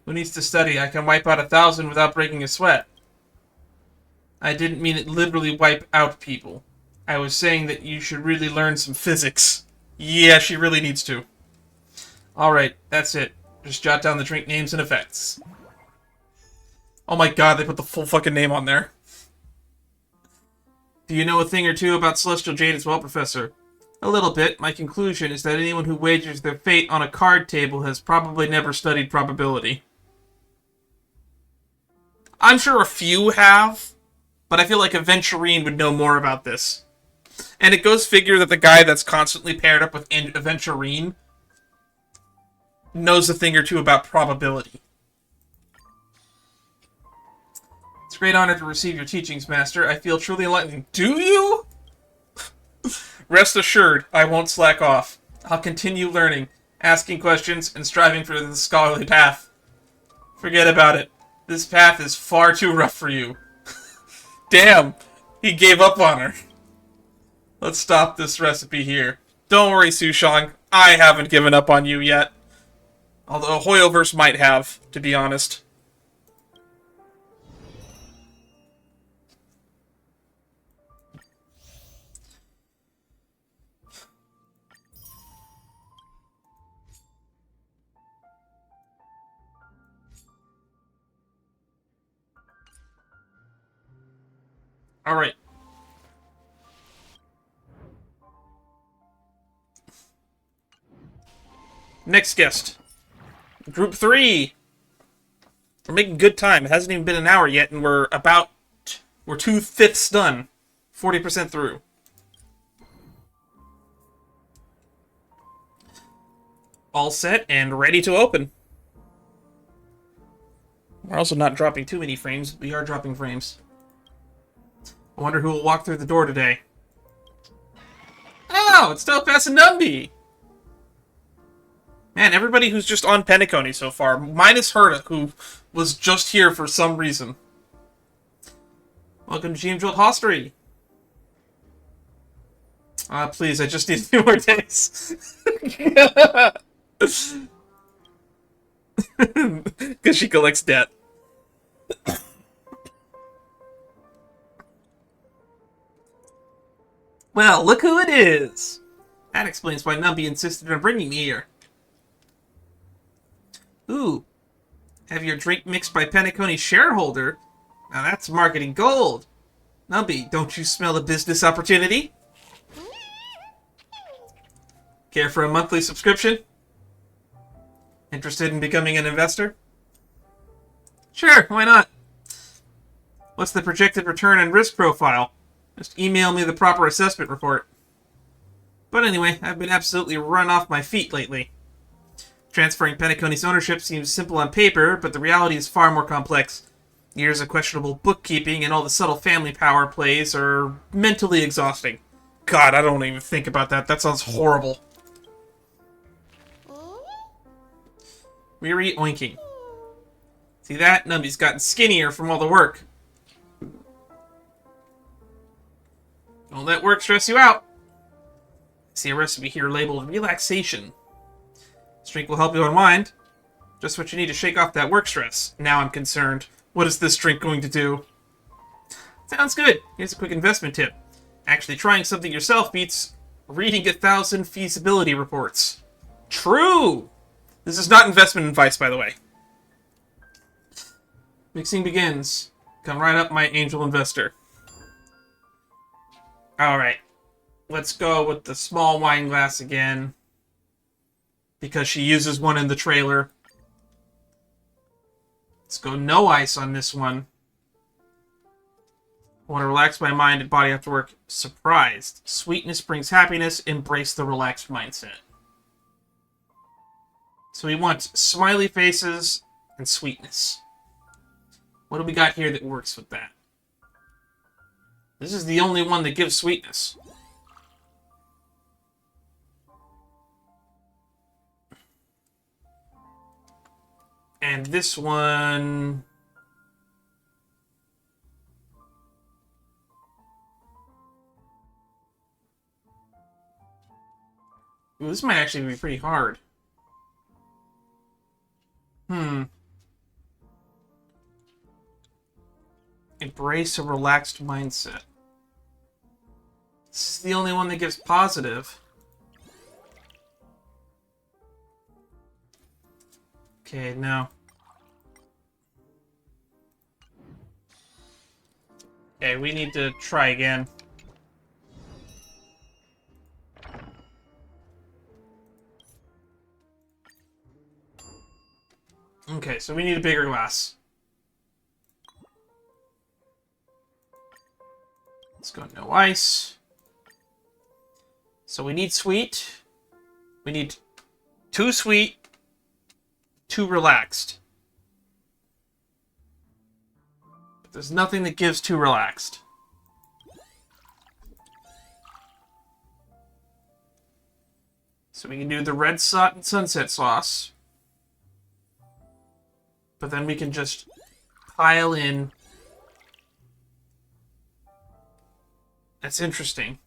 Who needs to study? I can wipe out 1,000 without breaking a sweat. I didn't mean it literally wipe out people. I was saying that you should really learn some physics. Yeah, she really needs to. Alright, that's it. Just jot down the drink names and effects. Oh my god, they put the full fucking name on there. Do you know a thing or two about Celestial Jade as well, Professor? A little bit. My conclusion is that anyone who wagers their fate on a card table has probably never studied probability. I'm sure a few have, but I feel like a Venturine would know more about this. And it goes figure that the guy that's constantly paired up with a Venturine knows a thing or two about probability. It's a great honor to receive your teachings, Master. I feel truly enlightened. Do you? Rest assured, I won't slack off. I'll continue learning, asking questions, and striving for the scholarly path. Forget about it. This path is far too rough for you. Damn, he gave up on her. Let's stop this recipe here. Don't worry, Siobhan. I haven't given up on you yet. Although Hoyoverse might have, to be honest. Alright. Next guest. Group 3. We're making good time. It hasn't even been an hour yet, and we're 2/5 done. 40% through. All set and ready to open. We're also not dropping too many frames. We are dropping frames. I wonder who will walk through the door today. Oh, it's Topaz and Numby! Man, everybody who's just on Penacony so far, minus Herta, who was just here for some reason. Welcome to Team Jolt Hostery. Please, I just need a few more days. Because she collects debt. Well, look who it is! That explains why Numby insisted on bringing me here. Ooh, have your drink mixed by Penacony shareholder? Now that's marketing gold. Numby, don't you smell a business opportunity? Care for a monthly subscription? Interested in becoming an investor? Sure, why not? What's the projected return and risk profile? Just email me the proper assessment report. But anyway, I've been absolutely run off my feet lately. Transferring Penacony's ownership seems simple on paper, but the reality is far more complex. Years of questionable bookkeeping and all the subtle family power plays are mentally exhausting. God, I don't even think about that. That sounds horrible. Weary oinking. See that? Numby's gotten skinnier from all the work. Don't let work stress you out. I see a recipe here labeled relaxation. This drink will help you unwind. Just what you need to shake off that work stress. Now I'm concerned. What is this drink going to do? Sounds good. Here's a quick investment tip. Actually trying something yourself beats reading 1,000 feasibility reports. True! This is not investment advice, by the way. Mixing begins. Come right up, my angel investor. Alright. Let's go with the small wine glass again. Because she uses one in the trailer. Let's go no ice on this one. I want to relax my mind and body after work. Surprised. Sweetness brings happiness. Embrace the relaxed mindset. So we want smiley faces and sweetness. What do we got here that works with that? This is the only one that gives sweetness. And this one... Ooh, this might actually be pretty hard. Embrace a relaxed mindset. It's the only one that gives positive. Okay, no. Okay, we need to try again. Okay, so we need a bigger glass. Let's go no ice. So we need sweet. We need 2 sweet, 2 relaxed. But there's nothing that gives 2 relaxed. So we can do the red sunset sauce. But then we can just pile in. That's interesting.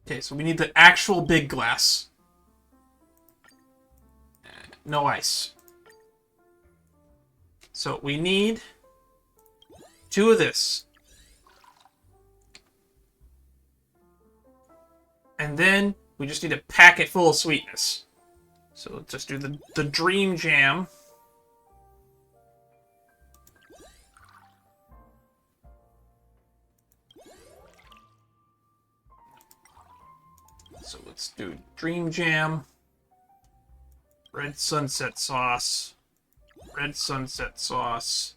Okay, so we need the actual big glass. No ice. So we need 2 of this. And then we just need a packet full of sweetness. So let's just do the Dream Jam. So let's do Dream Jam. Red Sunset Sauce. Red Sunset Sauce.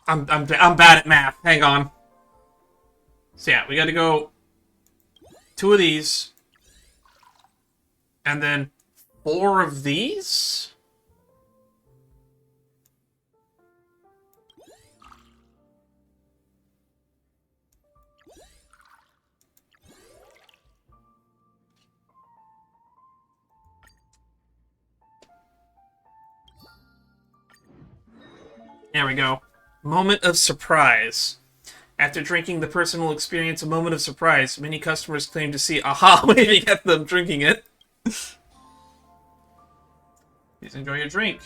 I'm bad at math. Hang on. So yeah, we got to go 2 of these, and then 4 of these. There we go. Moment of surprise. After drinking, the person will experience a moment of surprise. Many customers claim to see aha waving at them drinking it. Please enjoy your drink.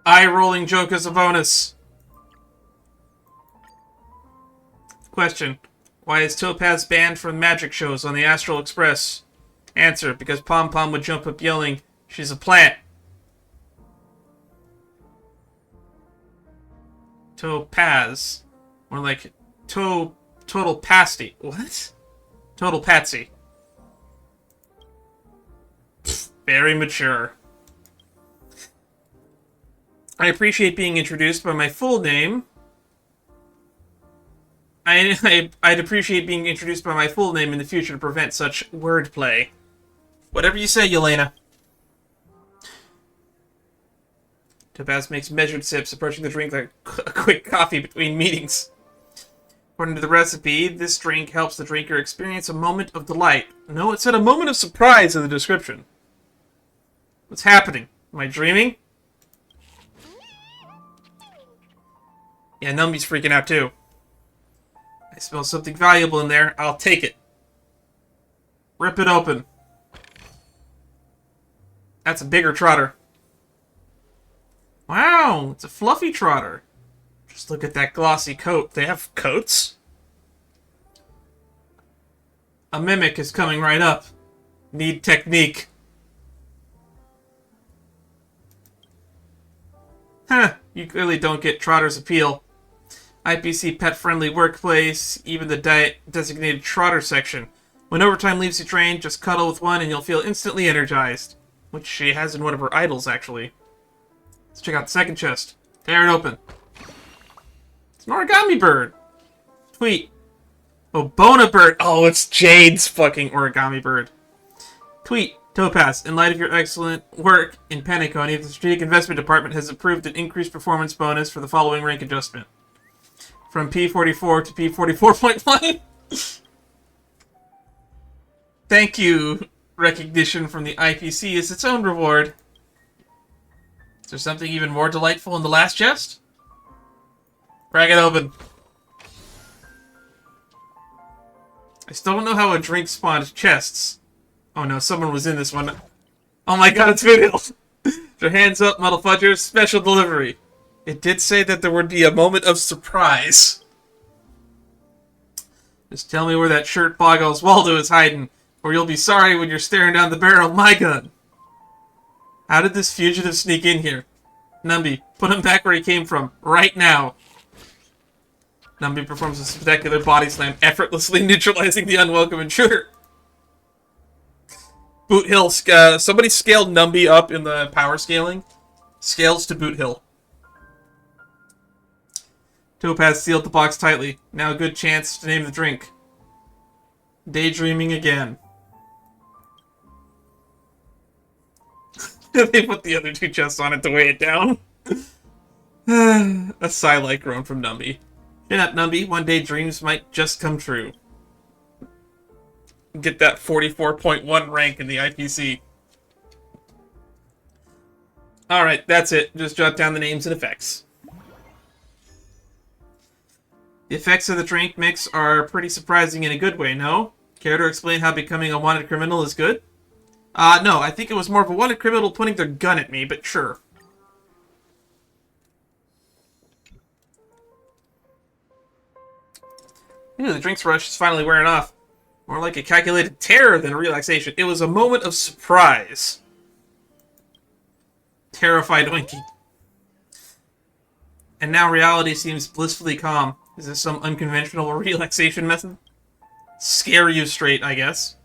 Eye-rolling joke as a bonus. Question. Why is Topaz banned from magic shows on the Astral Express? Answer. Because Pom Pom would jump up yelling, "She's a plant." Topaz. More like total pasty. What? Total patsy. Pfft, very mature. I appreciate being introduced by my full name. I'd appreciate being introduced by my full name in the future to prevent such wordplay. Whatever you say, Yelena. Topaz makes measured sips, approaching the drink like a quick coffee between meetings. According to the recipe, this drink helps the drinker experience a moment of delight. No, it said a moment of surprise in the description. What's happening? Am I dreaming? Yeah, Numby's freaking out too. I smell something valuable in there. I'll take it. Rip it open. That's a bigger trotter. Wow, it's a fluffy trotter. Just look at that glossy coat. They have coats? A mimic is coming right up. Need technique. Huh, you clearly don't get Trotter's appeal. IPC pet-friendly workplace, even the designated Trotter section. When overtime leaves you drained, just cuddle with one and you'll feel instantly energized. Which she has in one of her idols, actually. Let's check out the second chest. Tear it open. It's an origami bird. Tweet. Oh, Bona bird. Oh, it's Jade's fucking origami bird. Tweet. Topaz, in light of your excellent work in Penacony, the Strategic Investment Department has approved an increased performance bonus for the following rank adjustment. From P44 to P44.1. Thank you. Recognition from the IPC is its own reward. Is there something even more delightful in the last chest? Crack it open. I still don't know how a drink spawned chests. Oh no, someone was in this one. Oh my god, it's Video. Your hands up, Muddle Fudgers. Special delivery. It did say that there would be a moment of surprise. Just tell me where that shirt boggles Waldo is hiding, or you'll be sorry when you're staring down the barrel of my gun. How did this fugitive sneak in here? Numby, put him back where he came from, right now. Numby performs a spectacular body slam, effortlessly neutralizing the unwelcome intruder. Boot Hill, somebody scaled Numby up in the power scaling. Scales to Boot Hill. Topaz sealed the box tightly. Now a good chance to name the drink. Daydreaming again. They put the other two chests on it to weigh it down. A sigh-like groan from Numby. Chin up, Numby. One day dreams might just come true. Get that 44.1 rank in the IPC. Alright, that's it. Just jot down the names and effects. The effects of the drink mix are pretty surprising in a good way, no? Care to explain how becoming a wanted criminal is good? No, I think it was more of a wanted criminal pointing their gun at me, but sure. Ooh, the drinks rush is finally wearing off. More like a calculated terror than relaxation. It was a moment of surprise. Terrified Oinky. And now reality seems blissfully calm. Is this some unconventional relaxation method? Scare you straight, I guess.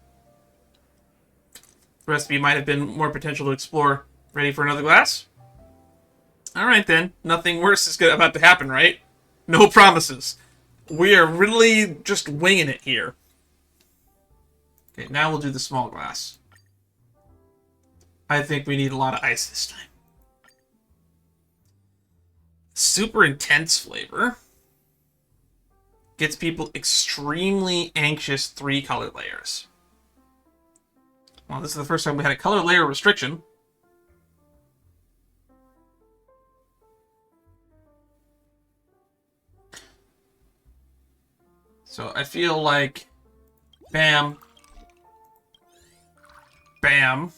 The recipe might have been more potential to explore. Ready for another glass? Alright then. Nothing worse is about to happen, right? No promises. We are really just winging it here. Okay, now we'll do the small glass. I think we need a lot of ice this time. Super intense flavor. Gets people extremely anxious 3 color layers. Well, this is the first time we had a color layer restriction. So I feel like bam, bam.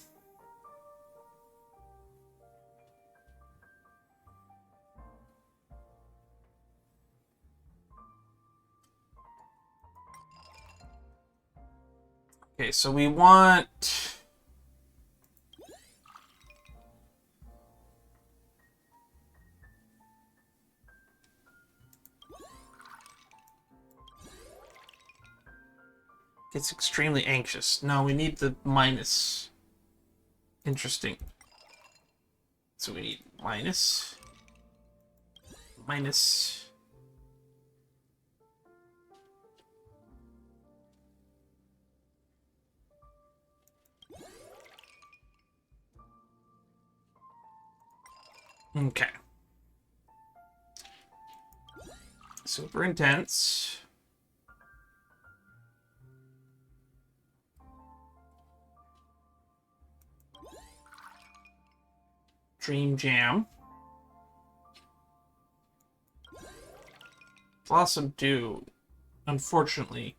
Okay, so we want... Gets extremely anxious. No, we need the minus. Interesting. So we need minus. Minus. Okay. Super intense. Dream Jam. Blossom Dew. Unfortunately,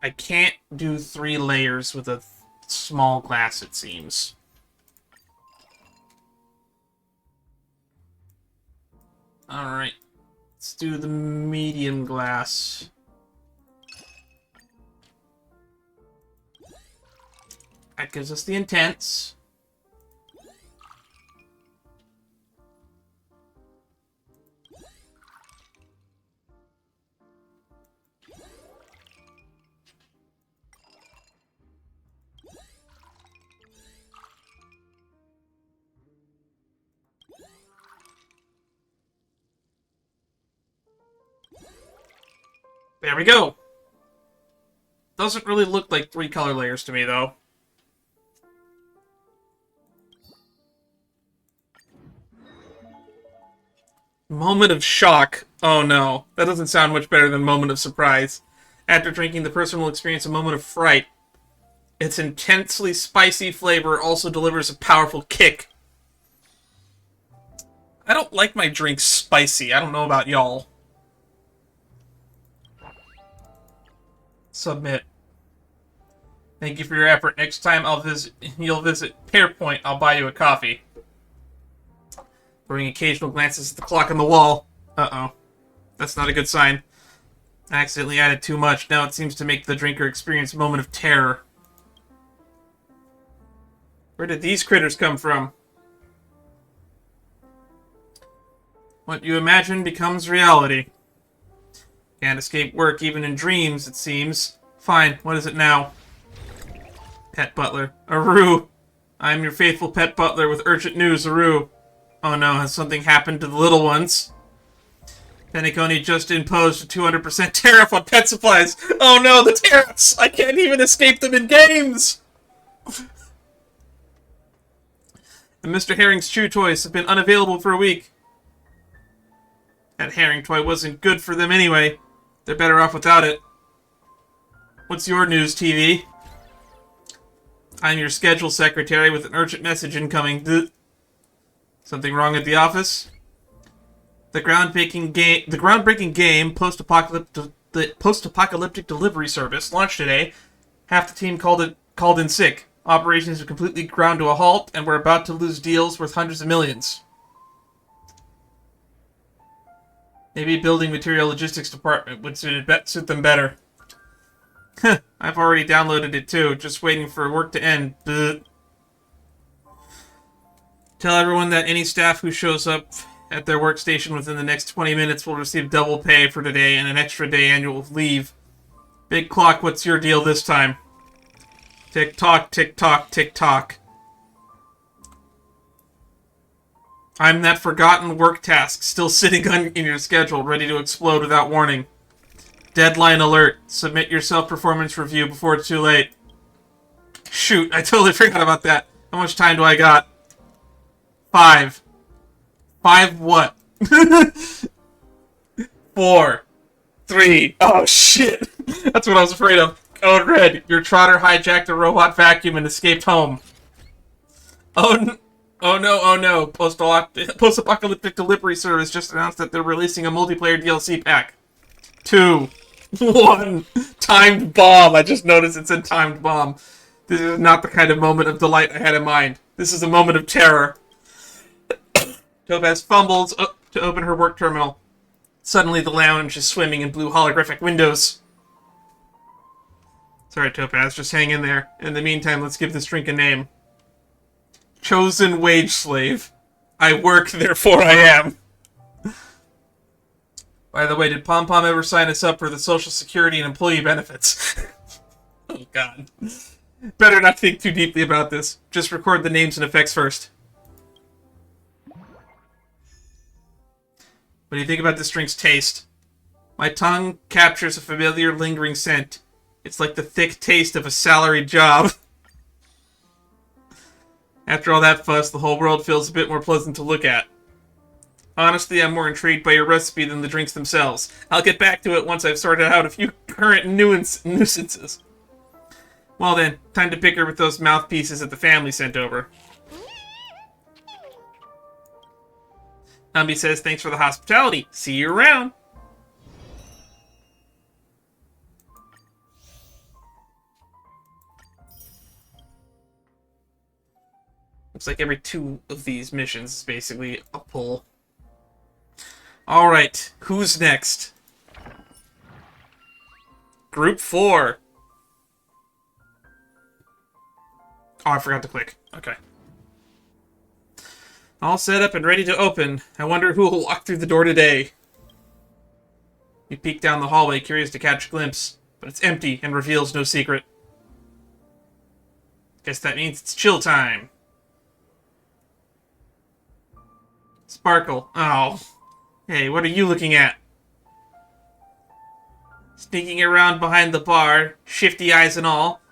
I can't do 3 layers with a small glass, it seems. Alright. Let's do the medium glass. That gives us the intense. There we go. Doesn't really look like 3 color layers to me, though. Moment of shock. Oh no, that doesn't sound much better than moment of surprise. After drinking, the person will experience a moment of fright. Its intensely spicy flavor also delivers a powerful kick. I don't like my drinks spicy. I don't know about y'all. Submit. Thank you for your effort. Next time you'll visit Pearpoint, I'll buy you a coffee. Throwing occasional glances at the clock on the wall. Uh-oh. That's not a good sign. I accidentally added too much. Now it seems to make the drinker experience a moment of terror. Where did these critters come from? What you imagine becomes reality. Can't escape work even in dreams, it seems. Fine, what is it now? Pet butler. Aru! I'm your faithful pet butler with urgent news, Aru. Oh no, has something happened to the little ones? Penacony just imposed a 200% tariff on pet supplies. Oh no, the tariffs! I can't even escape them in games! And Mr. Herring's chew toys have been unavailable for a week. That herring toy wasn't good for them anyway. They're better off without it. What's your news, TV? I'm your schedule secretary with an urgent message incoming. Something wrong at the office? The groundbreaking game, post-apocalyptic delivery service, launched today. Half the team called in sick. Operations are completely ground to a halt, and we're about to lose deals worth hundreds of millions. Maybe building material logistics department would suit them better. I've already downloaded it too, just waiting for work to end. Bleh. Tell everyone that any staff who shows up at their workstation within the next 20 minutes will receive double pay for today and an extra day annual leave. Big Clock, what's your deal this time? Tick-tock, tick-tock, tick-tock. I'm that forgotten work task, still sitting in your schedule, ready to explode without warning. Deadline alert. Submit your self-performance review before it's too late. Shoot, I totally forgot about that. How much time do I got? 5. 5 what? 4. 3. Oh, shit. That's what I was afraid of. Code red. Your trotter hijacked a robot vacuum and escaped home. Oh no. Oh no. Post-apocalyptic delivery service just announced that they're releasing a multiplayer DLC pack. 2. 1. Timed bomb. I just noticed it said timed bomb. This is not the kind of moment of delight I had in mind. This is a moment of terror. Topaz fumbles to open her work terminal. Suddenly the lounge is swimming in blue holographic windows. Sorry, Topaz, just hang in there. In the meantime, let's give this drink a name. Chosen wage slave. I work, therefore I am. By the way, did Pom Pom ever sign us up for the Social Security and employee benefits? Oh, God. Better not think too deeply about this. Just record the names and effects first. What do you think about this drink's taste? My tongue captures a familiar, lingering scent. It's like the thick taste of a salaried job. After all that fuss, the whole world feels a bit more pleasant to look at. Honestly, I'm more intrigued by your recipe than the drinks themselves. I'll get back to it once I've sorted out a few current nuisances. Well then, time to bicker with those mouthpieces that the family sent over. Numby says, thanks for the hospitality. See you around. Looks like every 2 of these missions is basically a pull. Alright, who's next? Group 4. Oh, I forgot to click. Okay. All set up and ready to open. I wonder who will walk through the door today. You peek down the hallway, curious to catch a glimpse, but it's empty and reveals no secret. Guess that means it's chill time. Sparkle. Oh. Hey, what are you looking at? Sneaking around behind the bar, shifty eyes and all.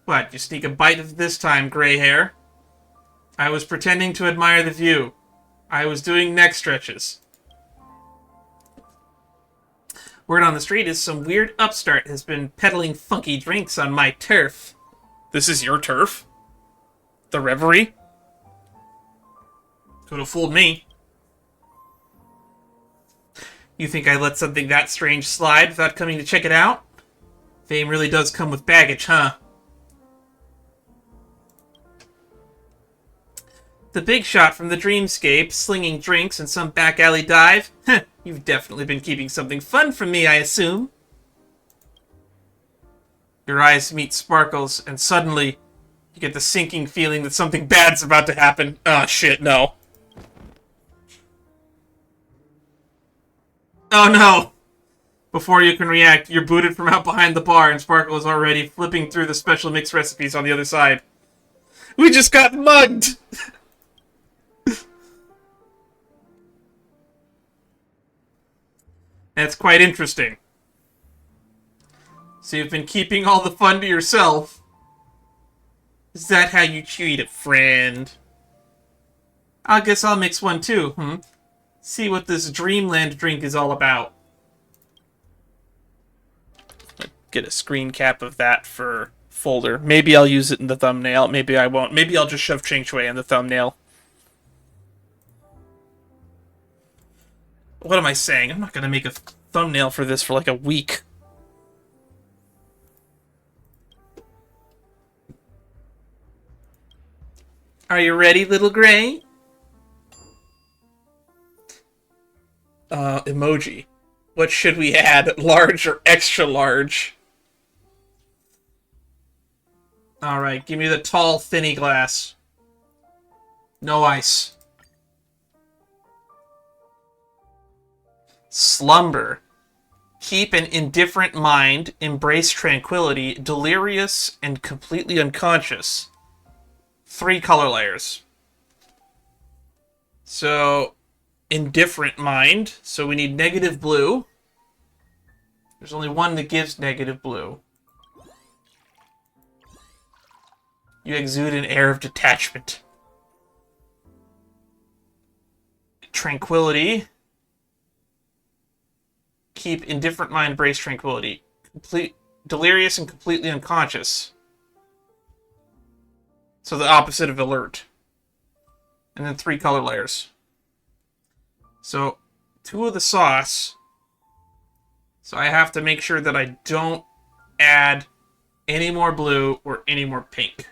What, you sneak a bite of this time, gray hair? I was pretending to admire the view. I was doing neck stretches. Word on the street is some weird upstart has been peddling funky drinks on my turf. This is your turf? The Reverie? Could have fooled me. You think I let something that strange slide without coming to check it out? Fame really does come with baggage, huh? The big shot from the dreamscape, slinging drinks in some back alley dive? Heh, you've definitely been keeping something fun from me, I assume. Your eyes meet Sparkle's, and suddenly you get the sinking feeling that something bad's about to happen. Ah, shit, no. Oh no! Before you can react, you're booted from out behind the bar, and Sparkle is already flipping through the special mix recipes on the other side. We just got mugged! That's quite interesting. So you've been keeping all the fun to yourself. Is that how you treat a friend? I guess I'll mix one too, See what this Dreamland drink is all about. Get a screen cap of that for folder. Maybe I'll use it in the thumbnail. Maybe I won't. Maybe I'll just shove Ching Shui in the thumbnail. What am I saying? I'm not going to make a thumbnail for this for like a week. Are you ready, little gray? Emoji. What should we add? Large or extra large? Alright, give me the tall, thinny glass. No ice. Slumber. Keep an indifferent mind, embrace tranquility, delirious, and completely unconscious. 3 color layers. So, indifferent mind. So we need negative blue. There's only one that gives negative blue. You exude an air of detachment. Tranquility. Keep indifferent mind, embrace tranquility. Delirious and completely unconscious. So the opposite of alert. And then 3 color layers. So 2 of the sauce. So I have to make sure that I don't add any more blue or any more pink.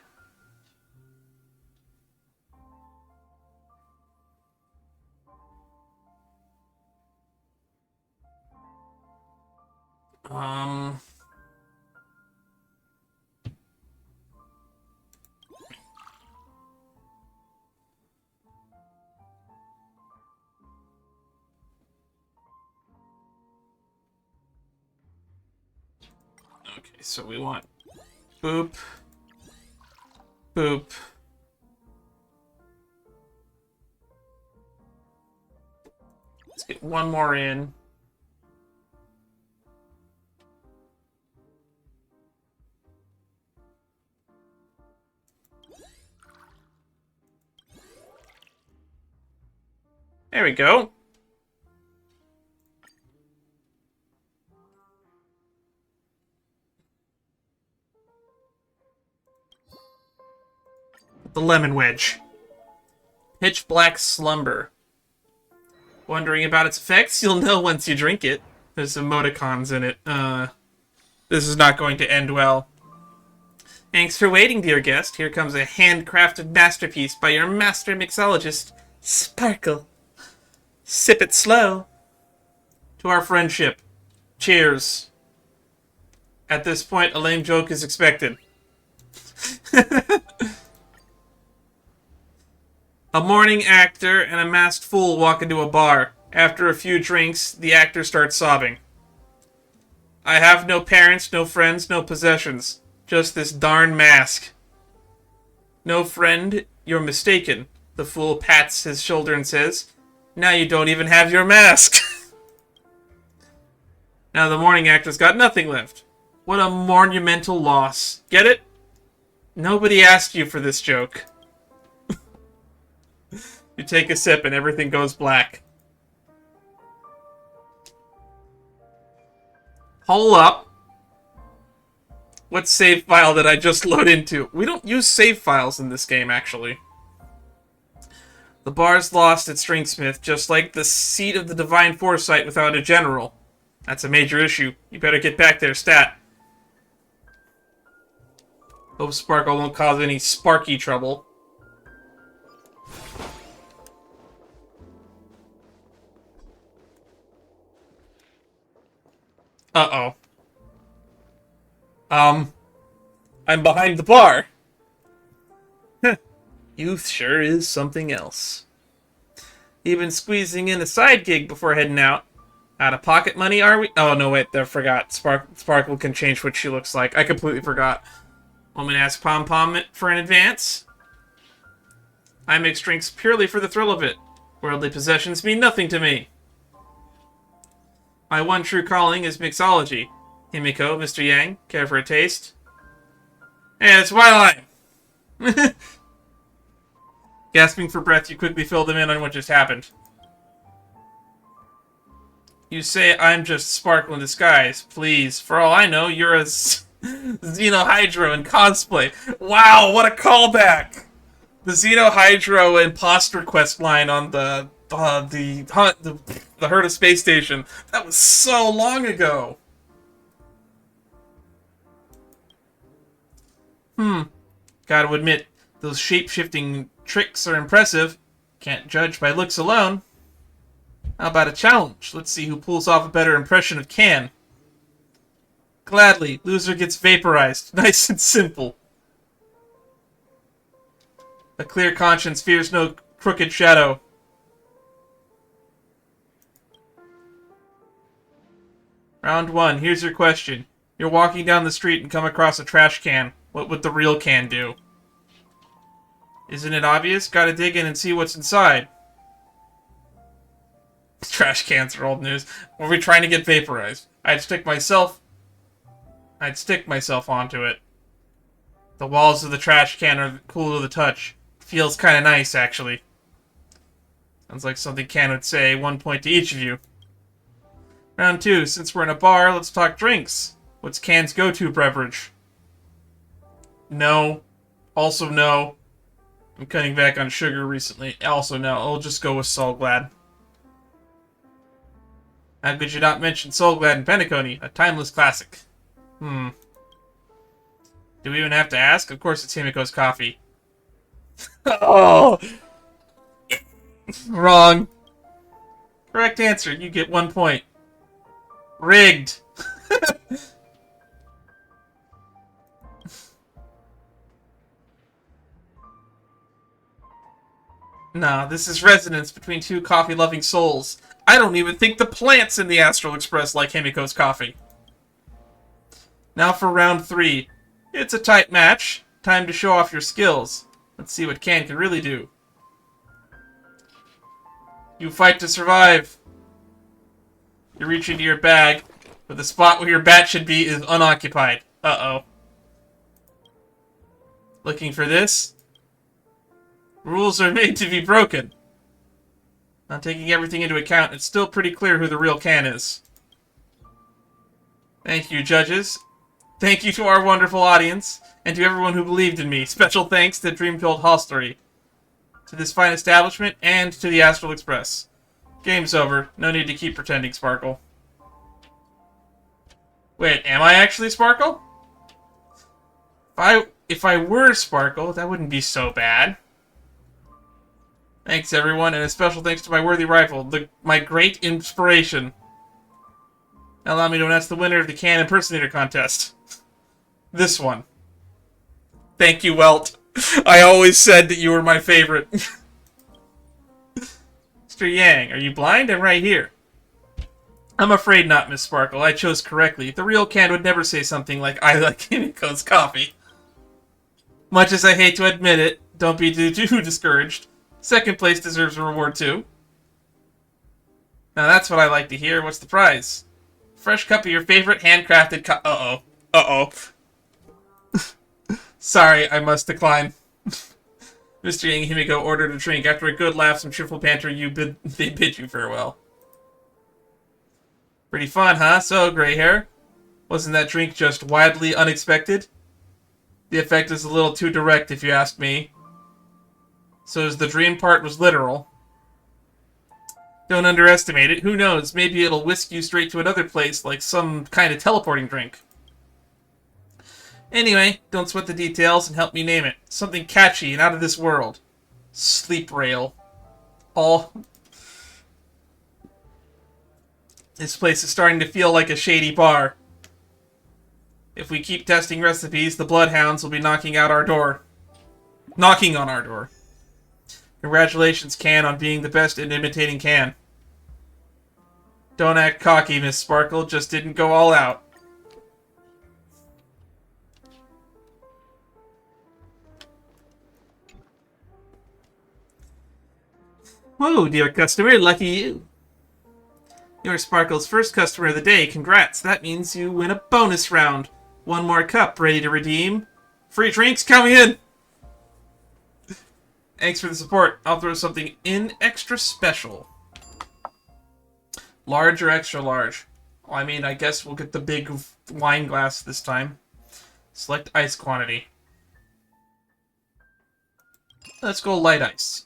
Okay, so we want boop, boop. Let's get one more in. There we go. The lemon wedge. Pitch black slumber. Wondering about its effects? You'll know once you drink it. There's emoticons in it. This is not going to end well. Thanks for waiting, dear guest. Here comes a handcrafted masterpiece by your master mixologist, Sparkle. Sip it slow. To our friendship. Cheers. At this point, a lame joke is expected. A morning actor and a masked fool walk into a bar. After a few drinks, the actor starts sobbing. I have no parents, no friends, no possessions. Just this darn mask. No friend, you're mistaken. The fool pats his shoulder and says, now you don't even have your mask. Now the morning actor's got nothing left. What a monumental loss. Get it? Nobody asked you for this joke. You take a sip and everything goes black. Hold up. What save file did I just load into? We don't use save files in this game, actually. The bar's lost at Stringsmith, just like the seat of the Divine Foresight without a general. That's a major issue. You better get back there, stat. Hope Sparkle won't cause any Sparky trouble. Uh-oh. I'm behind the bar. Youth sure is something else. Even squeezing in a side gig before heading out. Out of pocket money, are we? Oh, no, wait, I forgot. Sparkle can change what she looks like. I completely forgot. Want me to ask Pom Pom for an advance? I mix drinks purely for the thrill of it. Worldly possessions mean nothing to me. My one true calling is mixology. Himiko, Mr. Yang, care for a taste? Hey, it's Wildline! Gasping for breath, you quickly fill them in on what just happened. You say I'm just Sparkle in disguise. Please, for all I know, you're a Xenohydro in cosplay. Wow, what a callback! The Xenohydro imposter quest line on the Herd of Space Station. That was so long ago. Gotta admit, those shape-shifting tricks are impressive. Can't judge by looks alone. How about a challenge? Let's see who pulls off a better impression of Can. Gladly, loser gets vaporized. Nice and simple. A clear conscience fears no crooked shadow. Round 1, here's your question. You're walking down the street and come across a trash can. What would the real can do? Isn't it obvious? Gotta dig in and see what's inside. Trash cans are old news. Were we trying to get vaporized? I'd stick myself onto it. The walls of the trash can are cool to the touch. Feels kinda nice, actually. Sounds like something Can would say. 1 point to each of you. Round 2. Since we're in a bar, let's talk drinks. What's Can's go-to beverage? No. Also no. I'm cutting back on sugar recently. Also no. I'll just go with Soul Glad. How could you not mention Soul Glad and Penacony? A timeless classic. Do we even have to ask? Of course it's Himiko's coffee. Oh! Wrong. Correct answer. You get 1 point. Rigged. Nah, this is resonance between two coffee-loving souls. I don't even think the plants in the Astral Express like Himiko's coffee. Now for round 3. It's a tight match. Time to show off your skills. Let's see what Can really do. You fight to survive. You reach into your bag, but the spot where your bat should be is unoccupied. Uh-oh. Looking for this? Rules are made to be broken. Not taking everything into account, it's still pretty clear who the real Can is. Thank you, judges. Thank you to our wonderful audience, and to everyone who believed in me. Special thanks to Dreamfilled Hostelry, to this fine establishment, and to the Astral Express. Game's over. No need to keep pretending, Sparkle. Wait, am I actually Sparkle? If I were Sparkle, that wouldn't be so bad. Thanks, everyone, and a special thanks to my worthy rival, my great inspiration. Now allow me to announce the winner of the Can Impersonator Contest. This one. Thank you, Welt. I always said that you were my favorite. Mr. Yang, are you blind? I'm right here. I'm afraid not, Miss Sparkle. I chose correctly. The real Can would never say something like, I like Himiko's coffee. Much as I hate to admit it, don't be too discouraged. Second place deserves a reward, too. Now that's what I like to hear. What's the prize? Fresh cup of your favorite handcrafted Uh-oh. Uh-oh. Sorry, I must decline. Mr. Yang and Himiko ordered a drink. After a good laugh, some cheerful banter, they bid you farewell. Pretty fun, huh? So, gray hair? Wasn't that drink just wildly unexpected? The effect is a little too direct, if you ask me. So as the dream part was literal. Don't underestimate it. Who knows? Maybe it'll whisk you straight to another place, like some kind of teleporting drink. Anyway, don't sweat the details and help me name it. Something catchy and out of this world. Sleep rail. This place is starting to feel like a shady bar. If we keep testing recipes, the bloodhounds will be knocking on our door. Congratulations, Can, on being the best in imitating Can. Don't act cocky, Miss Sparkle. Just didn't go all out. Whoa, dear customer, lucky you. You're Sparkle's first customer of the day. Congrats, that means you win a bonus round. One more cup, ready to redeem. Free drinks coming in! Thanks for the support. I'll throw something in extra special. Large or extra large? Well, I mean, I guess we'll get the big wine glass this time. Select ice quantity. Let's go light ice.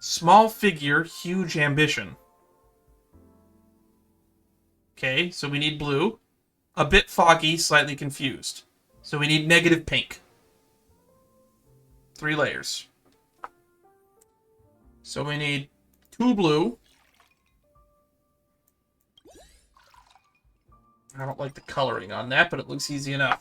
Small figure, huge ambition. Okay, so we need blue. A bit foggy, slightly confused. So we need negative pink. 3 layers. So we need 2 blue. I don't like the coloring on that, but it looks easy enough.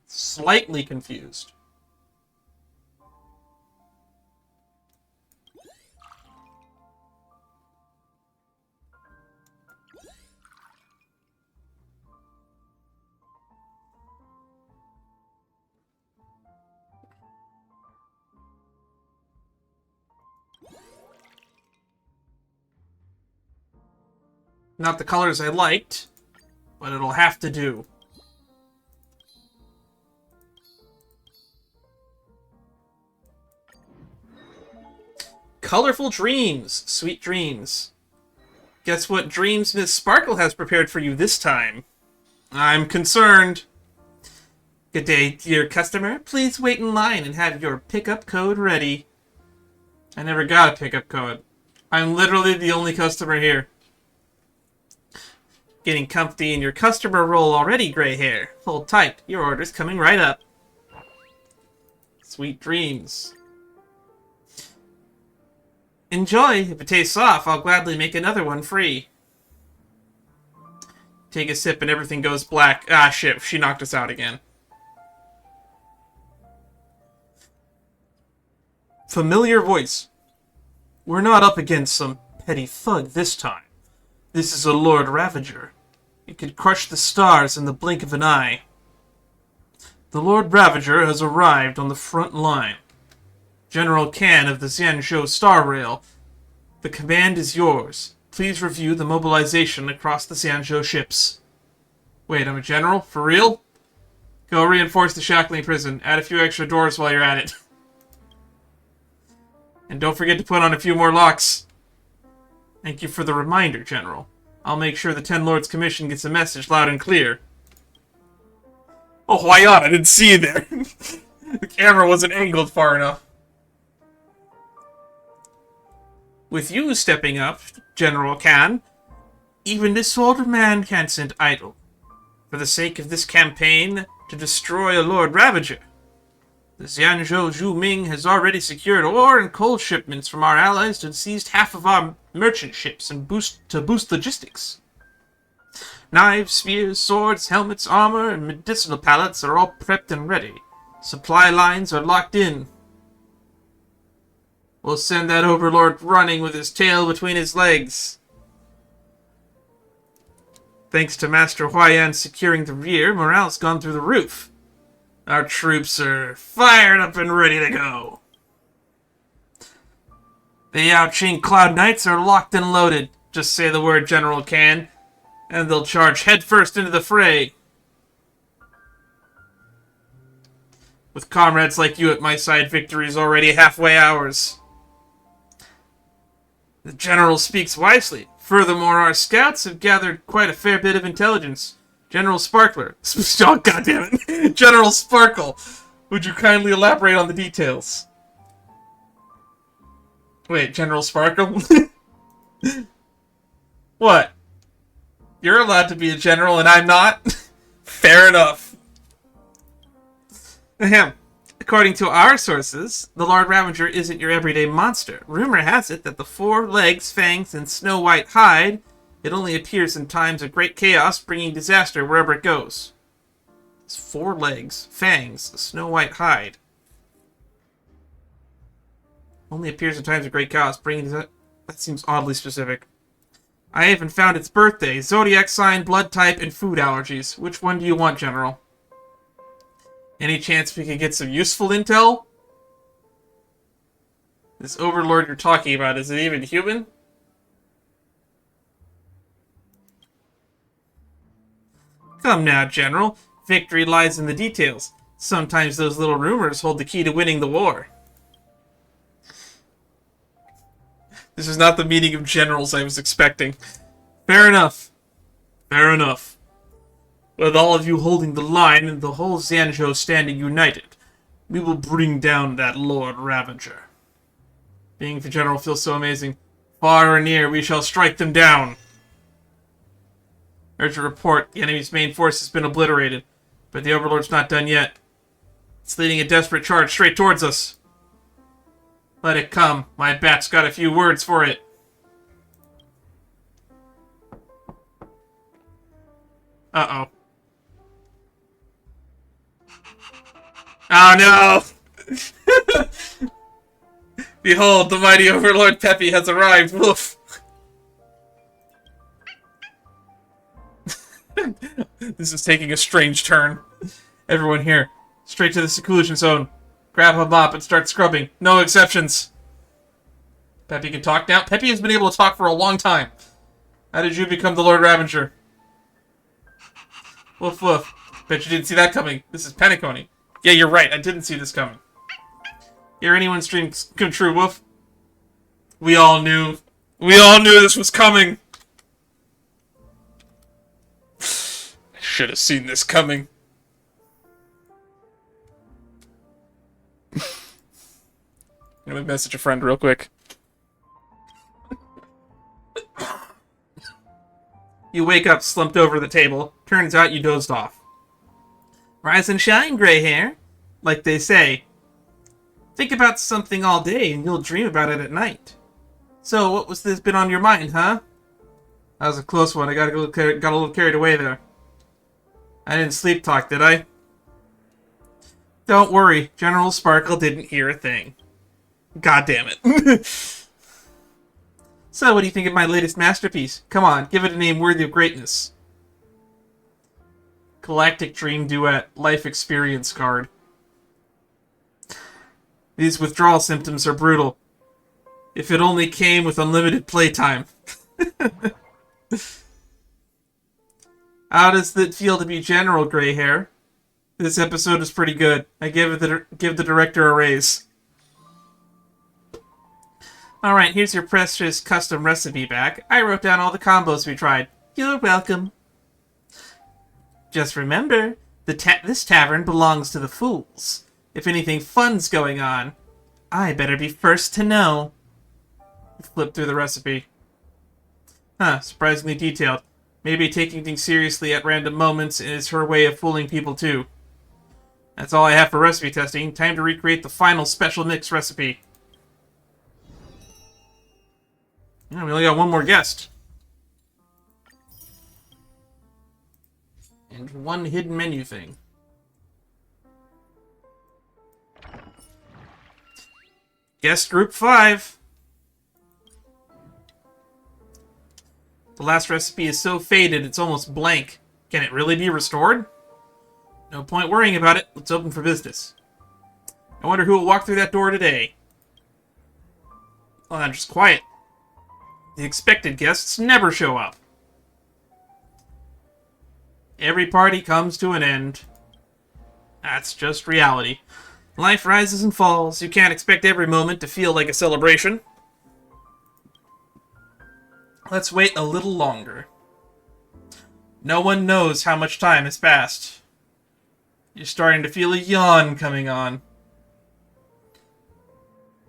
Slightly confused. Not the colors I liked, but it'll have to do. Colorful dreams, sweet dreams. Guess what dreams Miss Sparkle has prepared for you this time? I'm concerned. Good day, dear customer. Please wait in line and have your pickup code ready. I never got a pickup code. I'm literally the only customer here. Getting comfy in your customer role already, gray hair. Hold tight, your order's coming right up. Sweet dreams. Enjoy. If it tastes off, I'll gladly make another one free. Take a sip and everything goes black. Ah, shit. She knocked us out again. Familiar voice. We're not up against some petty thug this time. This is a Lord Ravager. He could crush the stars in the blink of an eye. The Lord Ravager has arrived on the front line. General Can of the Xianzhou Star Rail. The command is yours. Please review the mobilization across the Xianzhou ships. Wait, I'm a general? For real? Go reinforce the shackling prison. Add a few extra doors while you're at it. And don't forget to put on a few more locks. Thank you for the reminder, General. I'll make sure the Ten Lords Commission gets the message loud and clear. Oh, why not? I didn't see you there. The camera wasn't angled far enough. With you stepping up, General Can, even this older man can't sit idle. For the sake of this campaign, to destroy a Lord Ravager. The Xianzhou Zhu Ming has already secured ore and coal shipments from our allies and seized half of our merchant ships and boost logistics. Knives, spears, swords, helmets, armor, and medicinal pallets are all prepped and ready. Supply lines are locked in. We'll send that overlord running with his tail between his legs. Thanks to Master Huayan securing the rear, morale's gone through the roof. Our troops are fired up and ready to go. The Yaoqing Cloud Knights are locked and loaded. Just say the word, General Can, and they'll charge headfirst into the fray. With comrades like you at my side, victory is already halfway ours. The General speaks wisely. Furthermore, our scouts have gathered quite a fair bit of intelligence. General Sparkler. Oh, goddammit. General Sparkle. Would you kindly elaborate on the details? Wait, General Sparkle? What? You're allowed to be a general and I'm not? Fair enough. Ahem. According to our sources, the Lord Ravager isn't your everyday monster. Rumor has it that the 4 legs, fangs, and snow-white hide, it only appears in times of great chaos, bringing disaster wherever it goes. It's 4 legs, fangs, a snow-white hide. Only appears in times of great chaos, bringing disaster. That seems oddly specific. I even found its birthday, zodiac sign, blood type, and food allergies. Which one do you want, General? Any chance we could get some useful intel? This overlord you're talking about, is it even human? Come now, General. Victory lies in the details. Sometimes those little rumors hold the key to winning the war. This is not the meeting of generals I was expecting. Fair enough. Fair enough. With all of you holding the line and the whole Zanzhou standing united, we will bring down that Lord Ravager. Being the general feels so amazing. Far or near, we shall strike them down. Urgent report. The enemy's main force has been obliterated, but the Overlord's not done yet. It's leading a desperate charge straight towards us. Let it come. My bat's got a few words for it. Uh-oh. Oh no! Behold, the mighty Overlord Peppy has arrived. Woof. This is taking a strange turn. Everyone here, straight to the seclusion zone. Grab a mop and start scrubbing. No exceptions. Peppy can talk now. Peppy has been able to talk for a long time. How did you become the Lord Ravager? Woof woof. Bet you didn't see that coming. This is Penacony. Yeah, you're right. I didn't see this coming. Hear anyone's dreams come true, Woof? We all knew. We all knew this was coming. I should have seen this coming. I'm gonna message a friend real quick. You wake up slumped over the table. Turns out you dozed off. Rise and shine, gray hair. Like they say. Think about something all day and you'll dream about it at night. So, what was this been on your mind, huh? That was a close one. I got a little carried away there. I didn't sleep talk, did I? Don't worry. General Sparkle didn't hear a thing. God damn it. So, what do you think of my latest masterpiece? Come on, give it a name worthy of greatness. Galactic Dream Duet Life Experience card. These withdrawal symptoms are brutal. If it only came with unlimited playtime. How does it feel to be General Gray Hair? This episode is pretty good. I give the director a raise. Alright, here's your precious custom recipe back. I wrote down all the combos we tried. You're welcome. Just remember, this tavern belongs to the fools. If anything fun's going on, I better be first to know. Flip through the recipe. Huh, surprisingly detailed. Maybe taking things seriously at random moments is her way of fooling people too. That's all I have for recipe testing. Time to recreate the final special mix recipe. Yeah, we only got one more guest. And one hidden menu thing. Guest group 5. The last recipe is so faded it's almost blank. Can it really be restored? No point worrying about it. Let's open for business. I wonder who will walk through that door today. Oh, I'm just quiet. The expected guests never show up. Every party comes to an end. That's just reality. Life rises and falls. You can't expect every moment to feel like a celebration. Let's wait a little longer. No one knows how much time has passed. You're starting to feel a yawn coming on.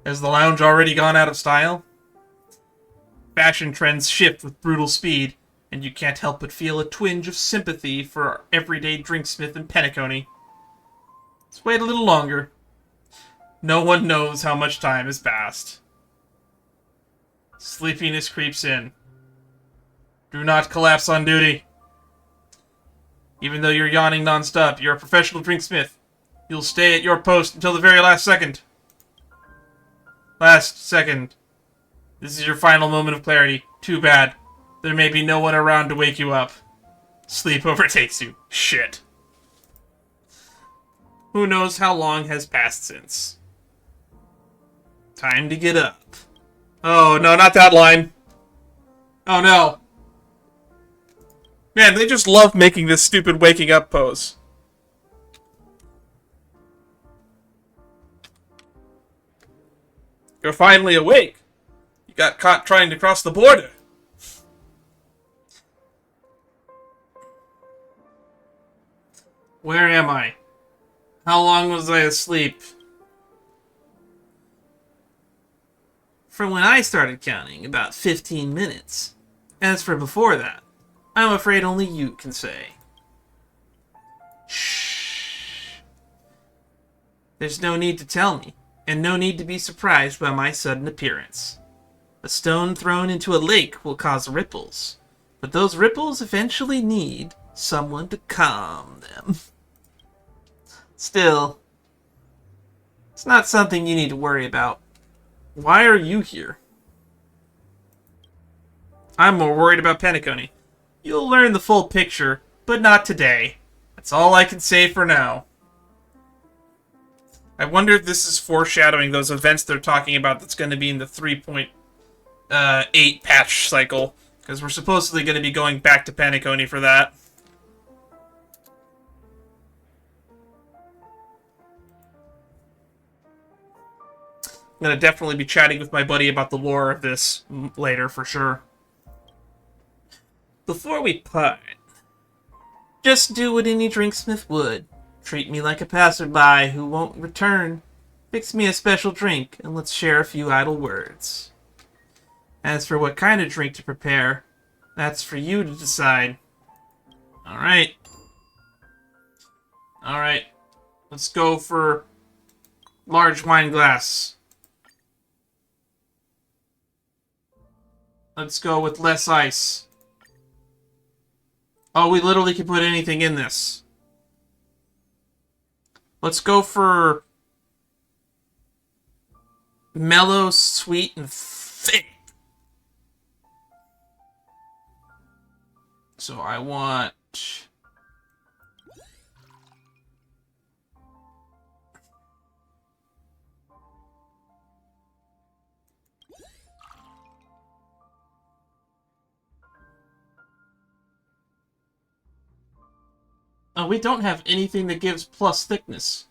Has the lounge already gone out of style? Fashion trends shift with brutal speed, and you can't help but feel a twinge of sympathy for our everyday drinksmith and Penacony. Let's wait a little longer. No one knows how much time has passed. Sleepiness creeps in. Do not collapse on duty. Even though you're yawning non-stop, you're a professional drinksmith. You'll stay at your post until the very last second. Last second. This is your final moment of clarity. Too bad. There may be no one around to wake you up. Sleep overtakes you. Shit. Who knows how long has passed since? Time to get up. Oh, no, not that line. Oh, no. Man, they just love making this stupid waking up pose. You're finally awake. You got caught trying to cross the border. Where am I? How long was I asleep? From when I started counting, about 15 minutes. As for before that, I'm afraid only you can say. Shh. There's no need to tell me, and no need to be surprised by my sudden appearance. A stone thrown into a lake will cause ripples, but those ripples eventually need someone to calm them. Still, it's not something you need to worry about. Why are you here? I'm more worried about Penacony. You'll learn the full picture, but not today. That's all I can say for now. I wonder if this is foreshadowing those events they're talking about that's going to be in the 3.8 patch cycle, because we're supposedly going to be going back to Penacony for that. I'm going to definitely be chatting with my buddy about the lore of this later, for sure. Before we part, just do what any drinksmith would. Treat me like a passerby who won't return. Fix me a special drink, and let's share a few idle words. As for what kind of drink to prepare, that's for you to decide. Alright. Alright. Let's go for large wine glass. Let's go with less ice. Oh, we literally can put anything in this. Let's go for mellow, sweet, and thick. So I want... Oh, we don't have anything that gives plus thickness.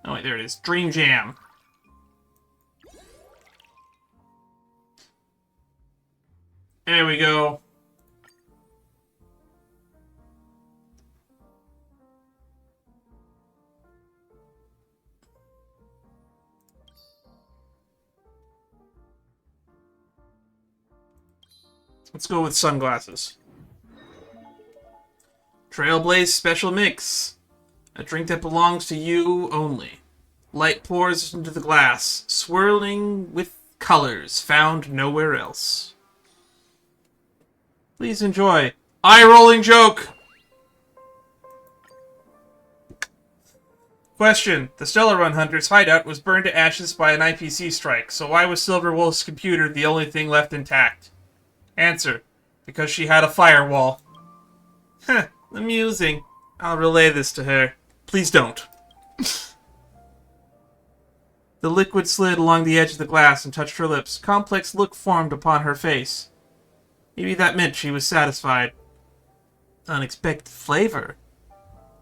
Oh, wait, there it is. Dream Jam. There we go. Let's go with sunglasses. Trailblaze Special Mix. A drink that belongs to you only. Light pours into the glass, swirling with colors found nowhere else. Please enjoy. Eye-rolling joke! Question. The Stellar Run Hunter's hideout was burned to ashes by an IPC strike, so why was Silver Wolf's computer the only thing left intact? Answer. Because she had a firewall. Heh. Amusing. I'll relay this to her. Please don't. The liquid slid along the edge of the glass and touched her lips. Complex look formed upon her face. Maybe that meant she was satisfied. Unexpected flavor.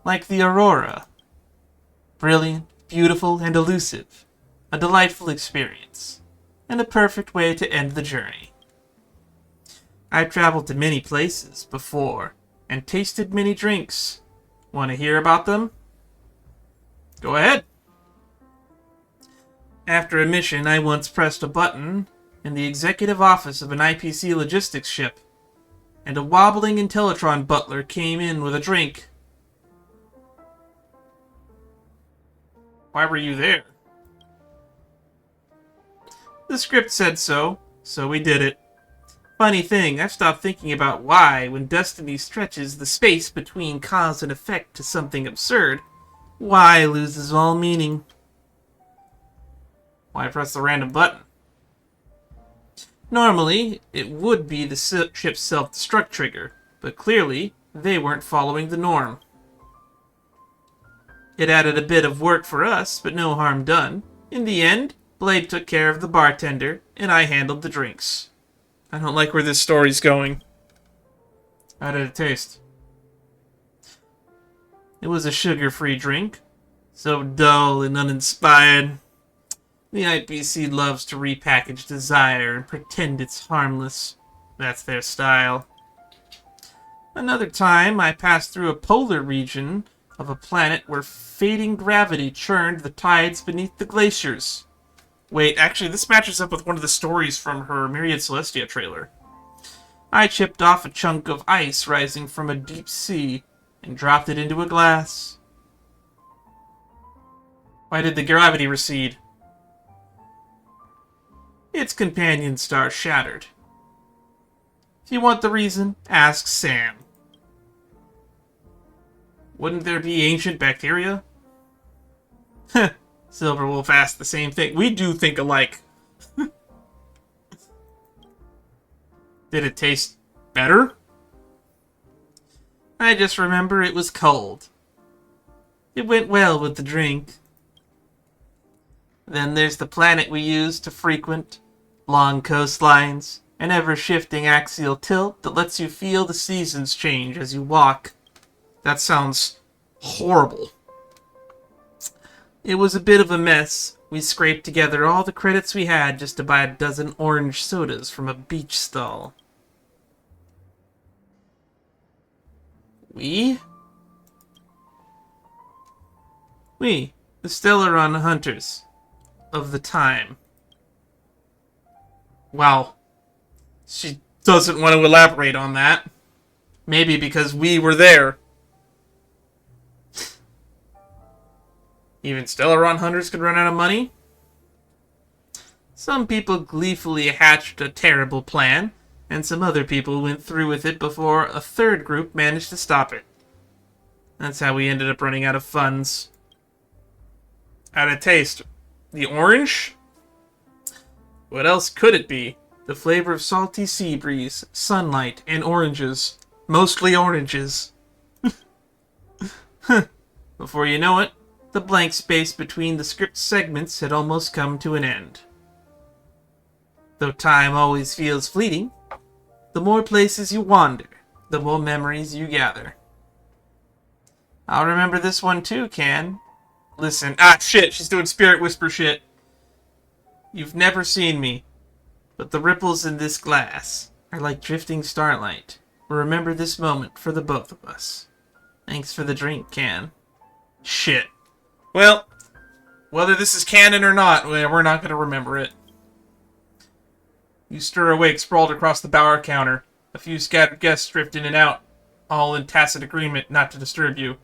Like the aurora. Brilliant, beautiful and elusive, a delightful experience, and a perfect way to end the journey. I've traveled to many places before and tasted many drinks. Want to hear about them? Go ahead. After a mission, I once pressed a button in the executive office of an IPC logistics ship, and a wobbling Intellitron butler came in with a drink. Why were you there? The script said so we did it. Funny thing, I've stopped thinking about why, when destiny stretches the space between cause and effect to something absurd, why loses all meaning. Why press the random button? Normally, it would be the ship's self-destruct trigger, but clearly, they weren't following the norm. It added a bit of work for us, but no harm done. In the end, Blade took care of the bartender, and I handled the drinks. I don't like where this story's going. How did it taste? It was a sugar-free drink. So dull and uninspired. The IPC loves to repackage desire and pretend it's harmless. That's their style. Another time, I passed through a polar region of a planet where fading gravity churned the tides beneath the glaciers. Wait, actually, this matches up with one of the stories from her Myriad Celestia trailer. I chipped off a chunk of ice rising from a deep sea and dropped it into a glass. Why did the gravity recede? Its companion star shattered. If you want the reason, ask Sam. Wouldn't there be ancient bacteria? Heh, Silverwolf asked the same thing. We do think alike. Did it taste better? I just remember it was cold. It went well with the drink. Then there's the planet we use to frequent, long coastlines, an ever-shifting axial tilt that lets you feel the seasons change as you walk. That sounds horrible. It was a bit of a mess. We scraped together all the credits we had just to buy a dozen orange sodas from a beach stall. We, the Stellaron hunters of the time. Wow. She doesn't want to elaborate on that. Maybe because we were there. Even Stellaron hunters could run out of money? Some people gleefully hatched a terrible plan, and some other people went through with it before a third group managed to stop it. That's how we ended up running out of funds. How'd it taste? The orange? What else could it be? The flavor of salty sea breeze, sunlight, and oranges. Mostly oranges. Before you know it, the blank space between the script segments had almost come to an end. Though time always feels fleeting, the more places you wander, the more memories you gather. I'll remember this one too, Can. Listen. Shit, she's doing spirit whisper shit. You've never seen me, but the ripples in this glass are like drifting starlight. Remember this moment for the both of us. Thanks for the drink, Can. Shit. Well, whether this is canon or not, we're not going to remember it. You stir awake, sprawled across the Bower counter. A few scattered guests drift in and out, all in tacit agreement not to disturb you.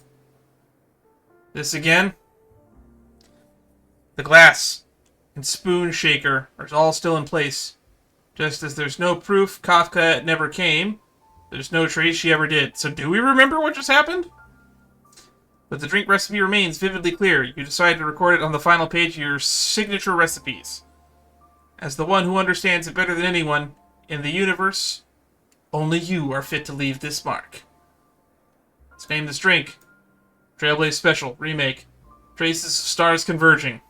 This again? The glass and spoon shaker are all still in place. Just as there's no proof Kafka never came, there's no trace she ever did. So do we remember what just happened? But the drink recipe remains vividly clear. You decide to record it on the final page of your signature recipes. As the one who understands it better than anyone in the universe, only you are fit to leave this mark. Let's name this drink. Trailblaze Special Remake. Traces of stars converging.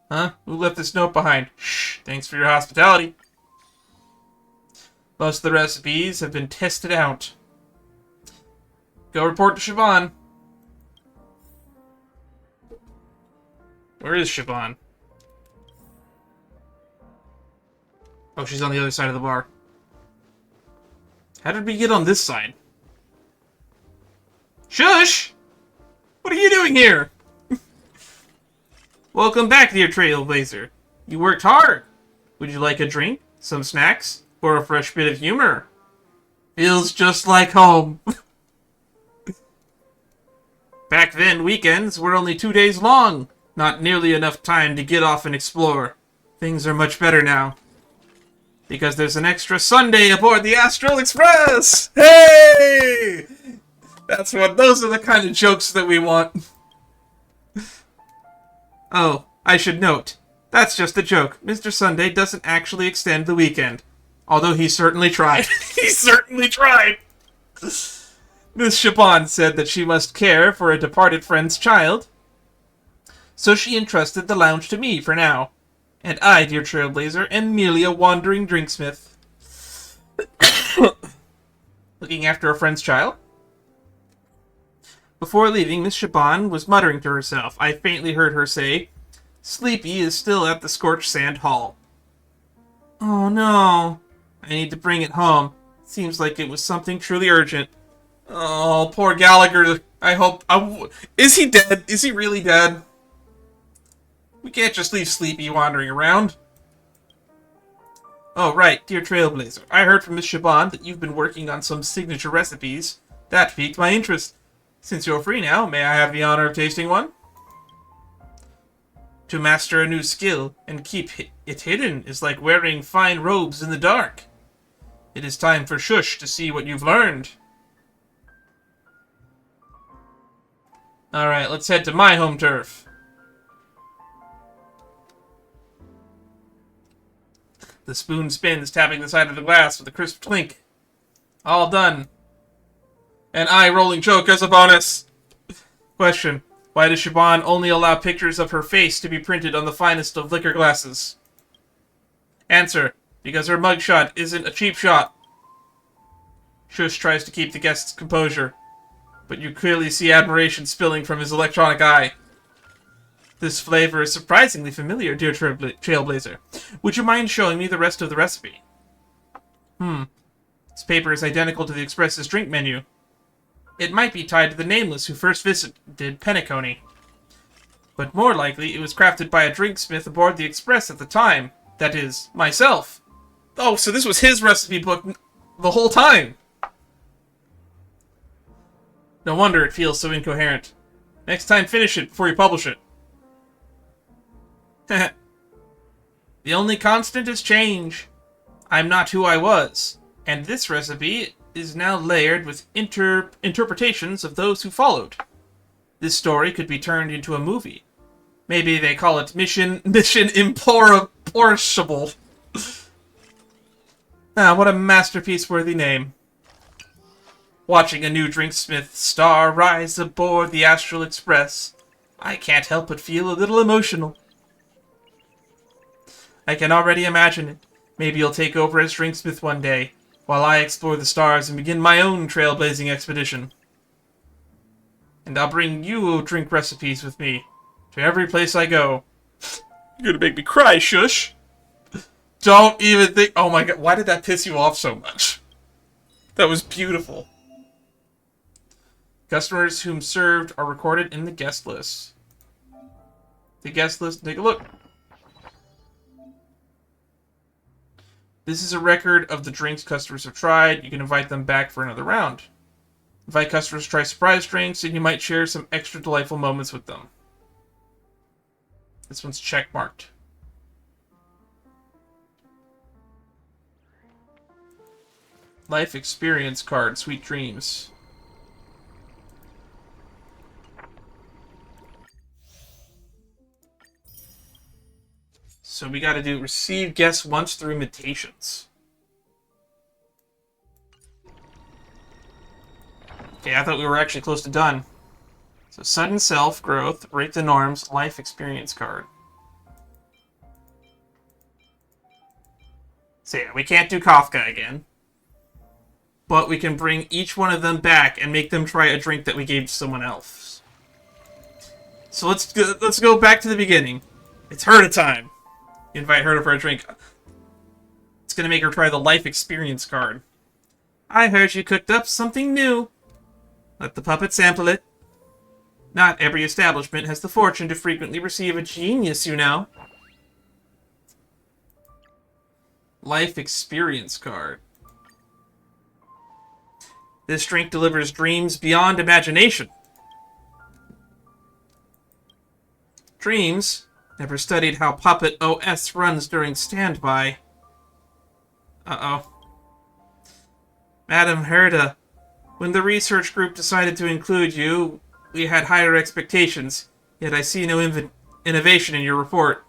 Huh? Who left this note behind? Shh. Thanks for your hospitality. Most of the recipes have been tested out. Go report to Siobhan. Where is Siobhan? Oh, she's on the other side of the bar. How did we get on this side? Shush! What are you doing here? Welcome back, dear Trailblazer. You worked hard. Would you like a drink, some snacks, or a fresh bit of humor? Feels just like home. Back then, weekends were only 2 days long. Not nearly enough time to get off and explore. Things are much better now. Because there's an extra Sunday aboard the Astral Express! Hey! Those are the kind of jokes that we want. Oh, I should note, that's just a joke. Mr. Sunday doesn't actually extend the weekend. Although he certainly tried. He certainly tried! Miss Siobhan said that she must care for a departed friend's child. So she entrusted the lounge to me for now. And I, dear Trailblazer, am merely a wandering drinksmith. Looking after a friend's child? Before leaving, Miss Siobhan was muttering to herself. I faintly heard her say, Sleepy is still at the Scorched Sand Hall. Oh no. I need to bring it home. Seems like it was something truly urgent. Oh, poor Gallagher. Is he dead? Is he really dead? We can't just leave Sleepy wandering around. Oh, right, dear Trailblazer. I heard from Miss Siobhan that you've been working on some signature recipes. That piqued my interest. Since you're free now, may I have the honor of tasting one? To master a new skill and keep it hidden is like wearing fine robes in the dark. It is time for Shush to see what you've learned. Alright, let's head to my home turf. The spoon spins, tapping the side of the glass with a crisp clink. All done. An eye-rolling joke as a bonus. Question. Why does Siobhan only allow pictures of her face to be printed on the finest of liquor glasses? Answer. Because her mugshot isn't a cheap shot. Shush tries to keep the guest's composure, but you clearly see admiration spilling from his electronic eye. This flavor is surprisingly familiar, dear Trailblazer. Would you mind showing me the rest of the recipe? This paper is identical to the Express's drink menu. It might be tied to the Nameless who first visited Penacony. But more likely, it was crafted by a drinksmith aboard the Express at the time. That is, myself. Oh, so this was his recipe book the whole time. No wonder it feels so incoherent. Next time, finish it before you publish it. The only constant is change. I'm not who I was, and this recipe is now layered with interpretations of those who followed. This story could be turned into a movie. Maybe they call it Mission Impossible. What a masterpiece-worthy name. Watching a new drinksmith star rise aboard the Astral Express, I can't help but feel a little emotional. I can already imagine it. Maybe you'll take over as drinksmith one day, while I explore the stars and begin my own trailblazing expedition. And I'll bring you drink recipes with me, to every place I go. You're gonna make me cry, Shush! Don't even think... Oh my god, why did that piss you off so much? That was beautiful. Customers whom served are recorded in the guest list. The guest list, take a look. This is a record of the drinks customers have tried. You can invite them back for another round. Invite customers to try surprise drinks, and you might share some extra delightful moments with them. This one's checkmarked. Life experience card, Sweet Dreams. So we gotta do receive guests once through invitations. Okay, I thought we were actually close to done. So sudden self-growth, break the norms, life experience card. So yeah, we can't do Kafka again. But we can bring each one of them back and make them try a drink that we gave to someone else. So let's go back to the beginning. It's Herta time. You invite Herta for a drink. It's gonna make her try the life experience card. I heard you cooked up something new. Let the puppet sample it. Not every establishment has the fortune to frequently receive a genius, you know. Life experience card. This drink delivers dreams beyond imagination. Dreams? Never studied how Puppet OS runs during standby. Uh-oh. Madam Herta, when the research group decided to include you, we had higher expectations, yet I see no innovation in your report.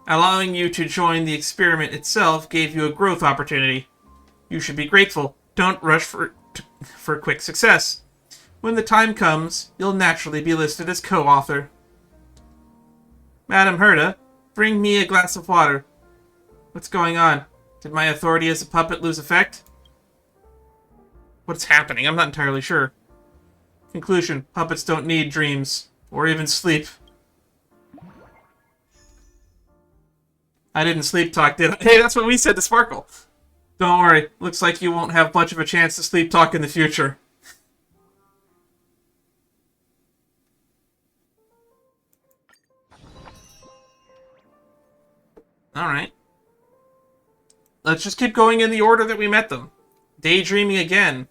Allowing you to join the experiment itself gave you a growth opportunity. You should be grateful. Don't rush for quick success. When the time comes, you'll naturally be listed as co-author. Madam Herta, bring me a glass of water. What's going on? Did my authority as a puppet lose effect? What's happening? I'm not entirely sure. Conclusion. Puppets don't need dreams. Or even sleep. I didn't sleep talk, did I? Hey, that's what we said to Sparkle. Don't worry. Looks like you won't have much of a chance to sleep talk in the future. Alright. Let's just keep going in the order that we met them. Daydreaming again.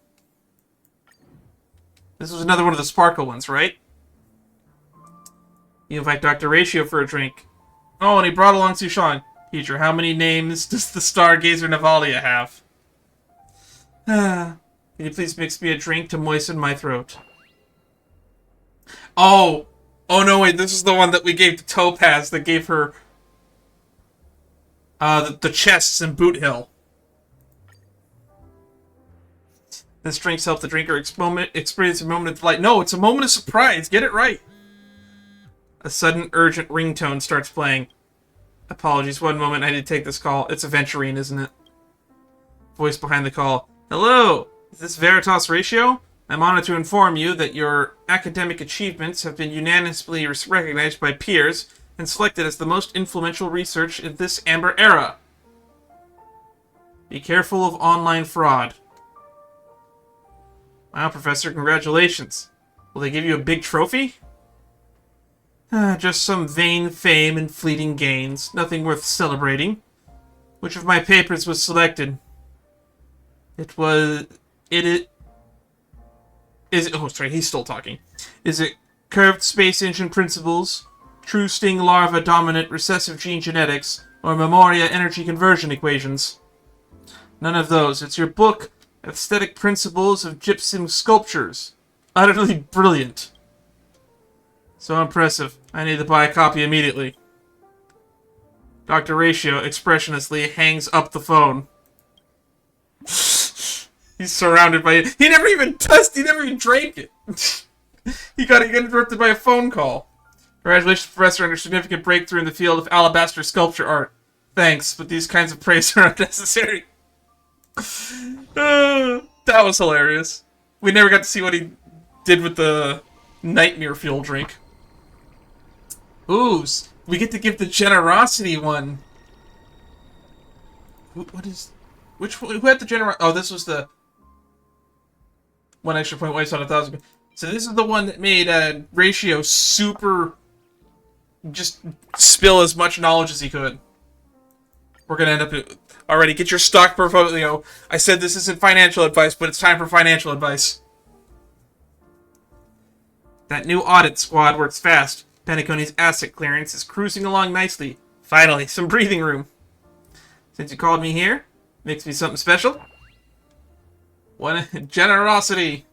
This was another one of the Sparkle ones, right? You invite Dr. Ratio for a drink. Oh, and he brought along Siobhan. Teacher, how many names does the Stargazer Navalia have? Can you please mix me a drink to moisten my throat? Oh! Oh no, wait, this is the one that we gave to Topaz that gave her the chests in Boot Hill. This drink's help the drinker experience a moment of delight. No, it's a moment of surprise. Get it right. A sudden, urgent ringtone starts playing. Apologies, one moment, I did take this call. It's Aventurine, isn't it? Voice behind the call. Hello! Is this Veritas Ratio? I'm honored to inform you that your academic achievements have been unanimously recognized by peers and selected as the most influential research in this Amber Era. Be careful of online fraud. Wow, Professor, congratulations. Will they give you a big trophy? Just some vain fame and fleeting gains. Nothing worth celebrating. Which of my papers was selected? Oh, sorry, he's still talking. Is it curved space engine principles, true sting larva dominant recessive gene genetics, or memoria energy conversion equations? None of those. It's your book, Aesthetic Principles of Gypsum Sculptures. Utterly brilliant. So impressive. I need to buy a copy immediately. Dr. Ratio expressionlessly hangs up the phone. He's surrounded by it. He never even drank it. He got interrupted by a phone call. Congratulations, Professor, on your significant breakthrough in the field of alabaster sculpture art. Thanks, but these kinds of praise are unnecessary. That was hilarious. We never got to see what he did with the nightmare fuel drink. Ooh, we get to give the generosity one. Who had the generosity? Oh, this was the 1 extra point waste on 1,000. So this is the one that made Ratio super just spill as much knowledge as he could. We're gonna end up already. Get your stock portfolio. I said this isn't financial advice, but it's time for financial advice. That new audit squad works fast. Penacony's asset clearance is cruising along nicely. Finally, some breathing room. Since you called me here, makes me something special. Generosity.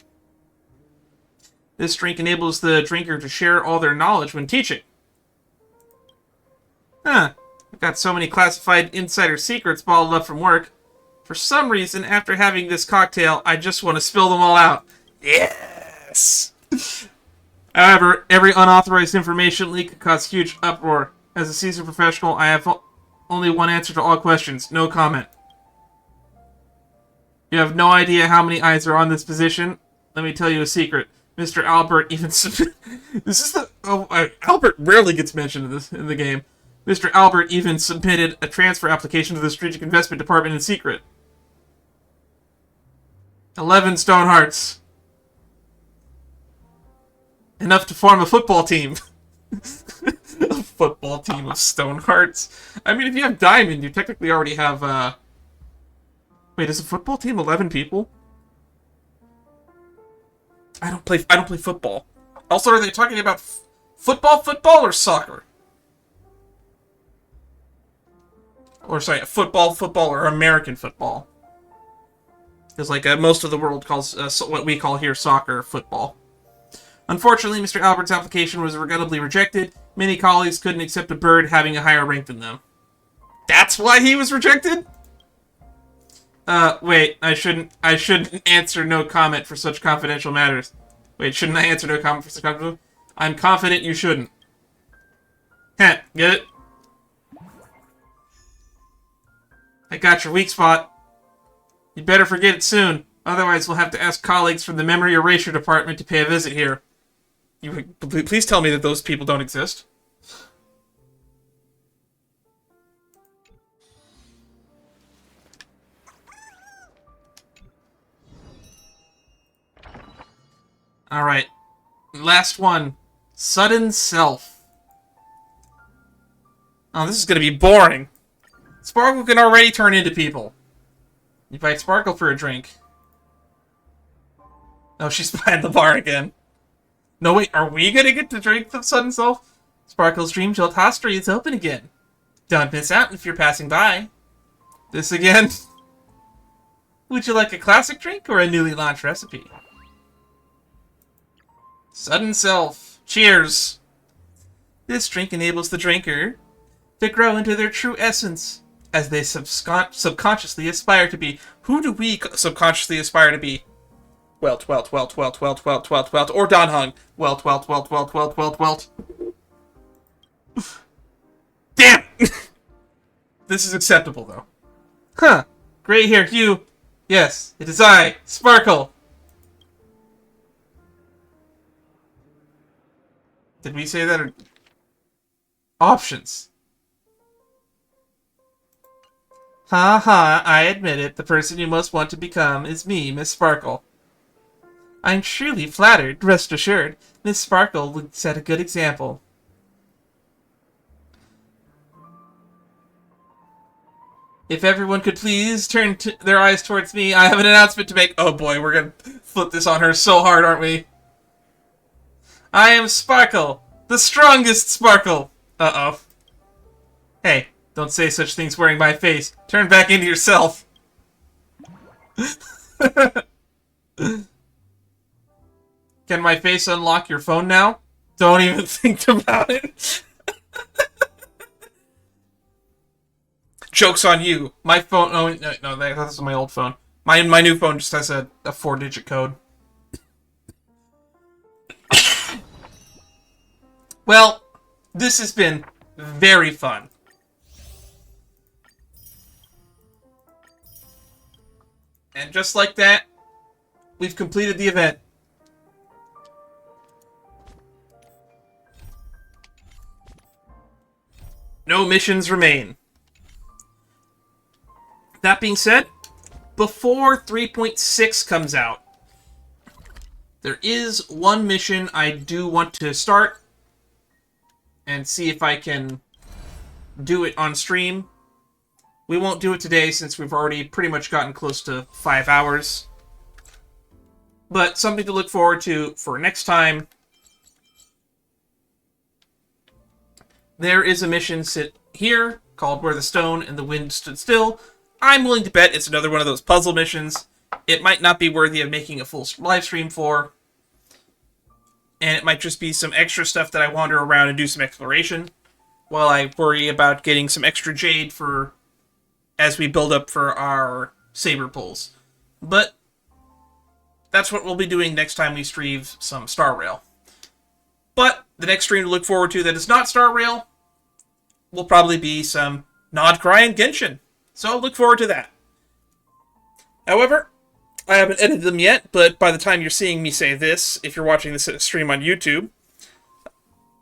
This drink enables the drinker to share all their knowledge when teaching. I've got so many classified insider secrets bottled up from work. For some reason, after having this cocktail, I just want to spill them all out. Yes! However, every unauthorized information leak could cause huge uproar. As a seasoned professional, I have only one answer to all questions. No comment. You have no idea how many eyes are on this position. Let me tell you a secret. Mr. Albert even submitted... This is the... Albert rarely gets mentioned in the game. Mr. Albert even submitted a transfer application to the Strategic Investment Department in secret. 11 stone hearts. Enough to form a football team. A football team of stone hearts. I mean, if you have diamond, you technically already have, Wait, is a football team 11 people? I don't play football. Also, are they talking about football or soccer? Or sorry, football or American football? Because like most of the world calls what we call here soccer football. Unfortunately, Mr. Albert's application was regrettably rejected. Many colleagues couldn't accept a bird having a higher rank than them. That's why he was rejected? Wait, I shouldn't answer no comment for such confidential matters. Wait, shouldn't I answer no comment for such confidential? I'm confident you shouldn't. Heh, get it? I got your weak spot. You better forget it soon. Otherwise, we'll have to ask colleagues from the memory erasure department to pay a visit here. Please tell me that those people don't exist. Alright. Last one. Sudden Self. Oh, this is gonna be boring. Sparkle can already turn into people. Invite Sparkle for a drink. Oh, she's behind the bar again. No, wait, are we gonna get to drink the Sudden Self? Sparkle's Dream Chilled Hostery is open again. Don't miss out if you're passing by. This again? Would you like a classic drink or a newly launched recipe? Sudden Self. Cheers! This drink enables the drinker to grow into their true essence, as they subconsciously aspire to be. Who do we subconsciously aspire to be? Welt, or Don Hung. Welt. Damn! This is acceptable, though. Huh. Gray hair hue. Yes, it is I, Sparkle. Did we say that? Or... Options. Ha, I admit it. The person you most want to become is me, Miss Sparkle. I'm truly flattered, rest assured. Miss Sparkle would set a good example. If everyone could please turn their eyes towards me, I have an announcement to make. Oh boy, we're gonna flip this on her so hard, aren't we? I am Sparkle, the strongest Sparkle. Uh-oh. Hey, don't say such things wearing my face. Turn back into yourself. Can my face unlock your phone now? Don't even think about it. Joke's on you. My phone... Oh, no, that's my old phone. My new phone just has a 4-digit code. Well, this has been very fun. And just like that, we've completed the event. No missions remain. That being said, before 3.6 comes out, there is one mission I do want to start and see if I can do it on stream. We won't do it today since we've already pretty much gotten close to 5 hours. But something to look forward to for next time. There is a mission sit here called Where the Stone and the Wind Stood Still. I'm willing to bet it's another one of those puzzle missions. It might not be worthy of making a full live stream for. And it might just be some extra stuff that I wander around and do some exploration. While I worry about getting some extra jade for... as we build up for our saber pulls. But that's what we'll be doing next time we stream some Star Rail. But the next stream to look forward to that is not Star Rail will probably be some Nod Cry and Genshin. So look forward to that. However, I haven't edited them yet, but by the time you're seeing me say this, if you're watching this stream on YouTube,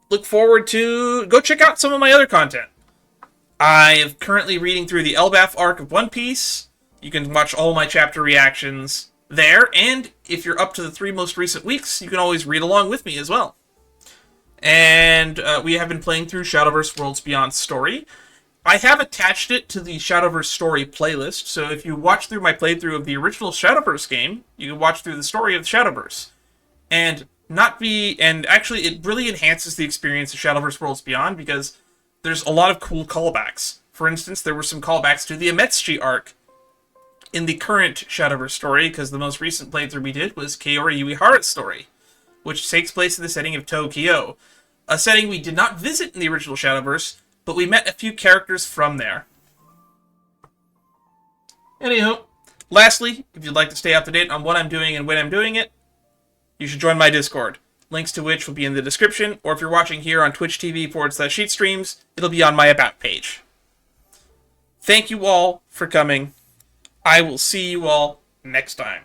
look forward to... go check out some of my other content. I am currently reading through the Elbaf arc of One Piece. You can watch all my chapter reactions there, and if you're up to the 3 most recent weeks, you can always read along with me as well. And we have been playing through Shadowverse Worlds Beyond story. I have attached it to the Shadowverse story playlist, so if you watch through my playthrough of the original Shadowverse game, you can watch through the story of the Shadowverse. And actually it really enhances the experience of Shadowverse Worlds Beyond, because there's a lot of cool callbacks. For instance, there were some callbacks to the Ametsuchi arc in the current Shadowverse story, because the most recent playthrough we did was Kaori Uehara's story, which takes place in the setting of Tokyo, a setting we did not visit in the original Shadowverse, but we met a few characters from there. Anywho, lastly, if you'd like to stay up to date on what I'm doing and when I'm doing it, you should join my Discord, links to which will be in the description, or if you're watching here on Twitch TV/Sheetstreams, it'll be on my About page. Thank you all for coming. I will see you all next time.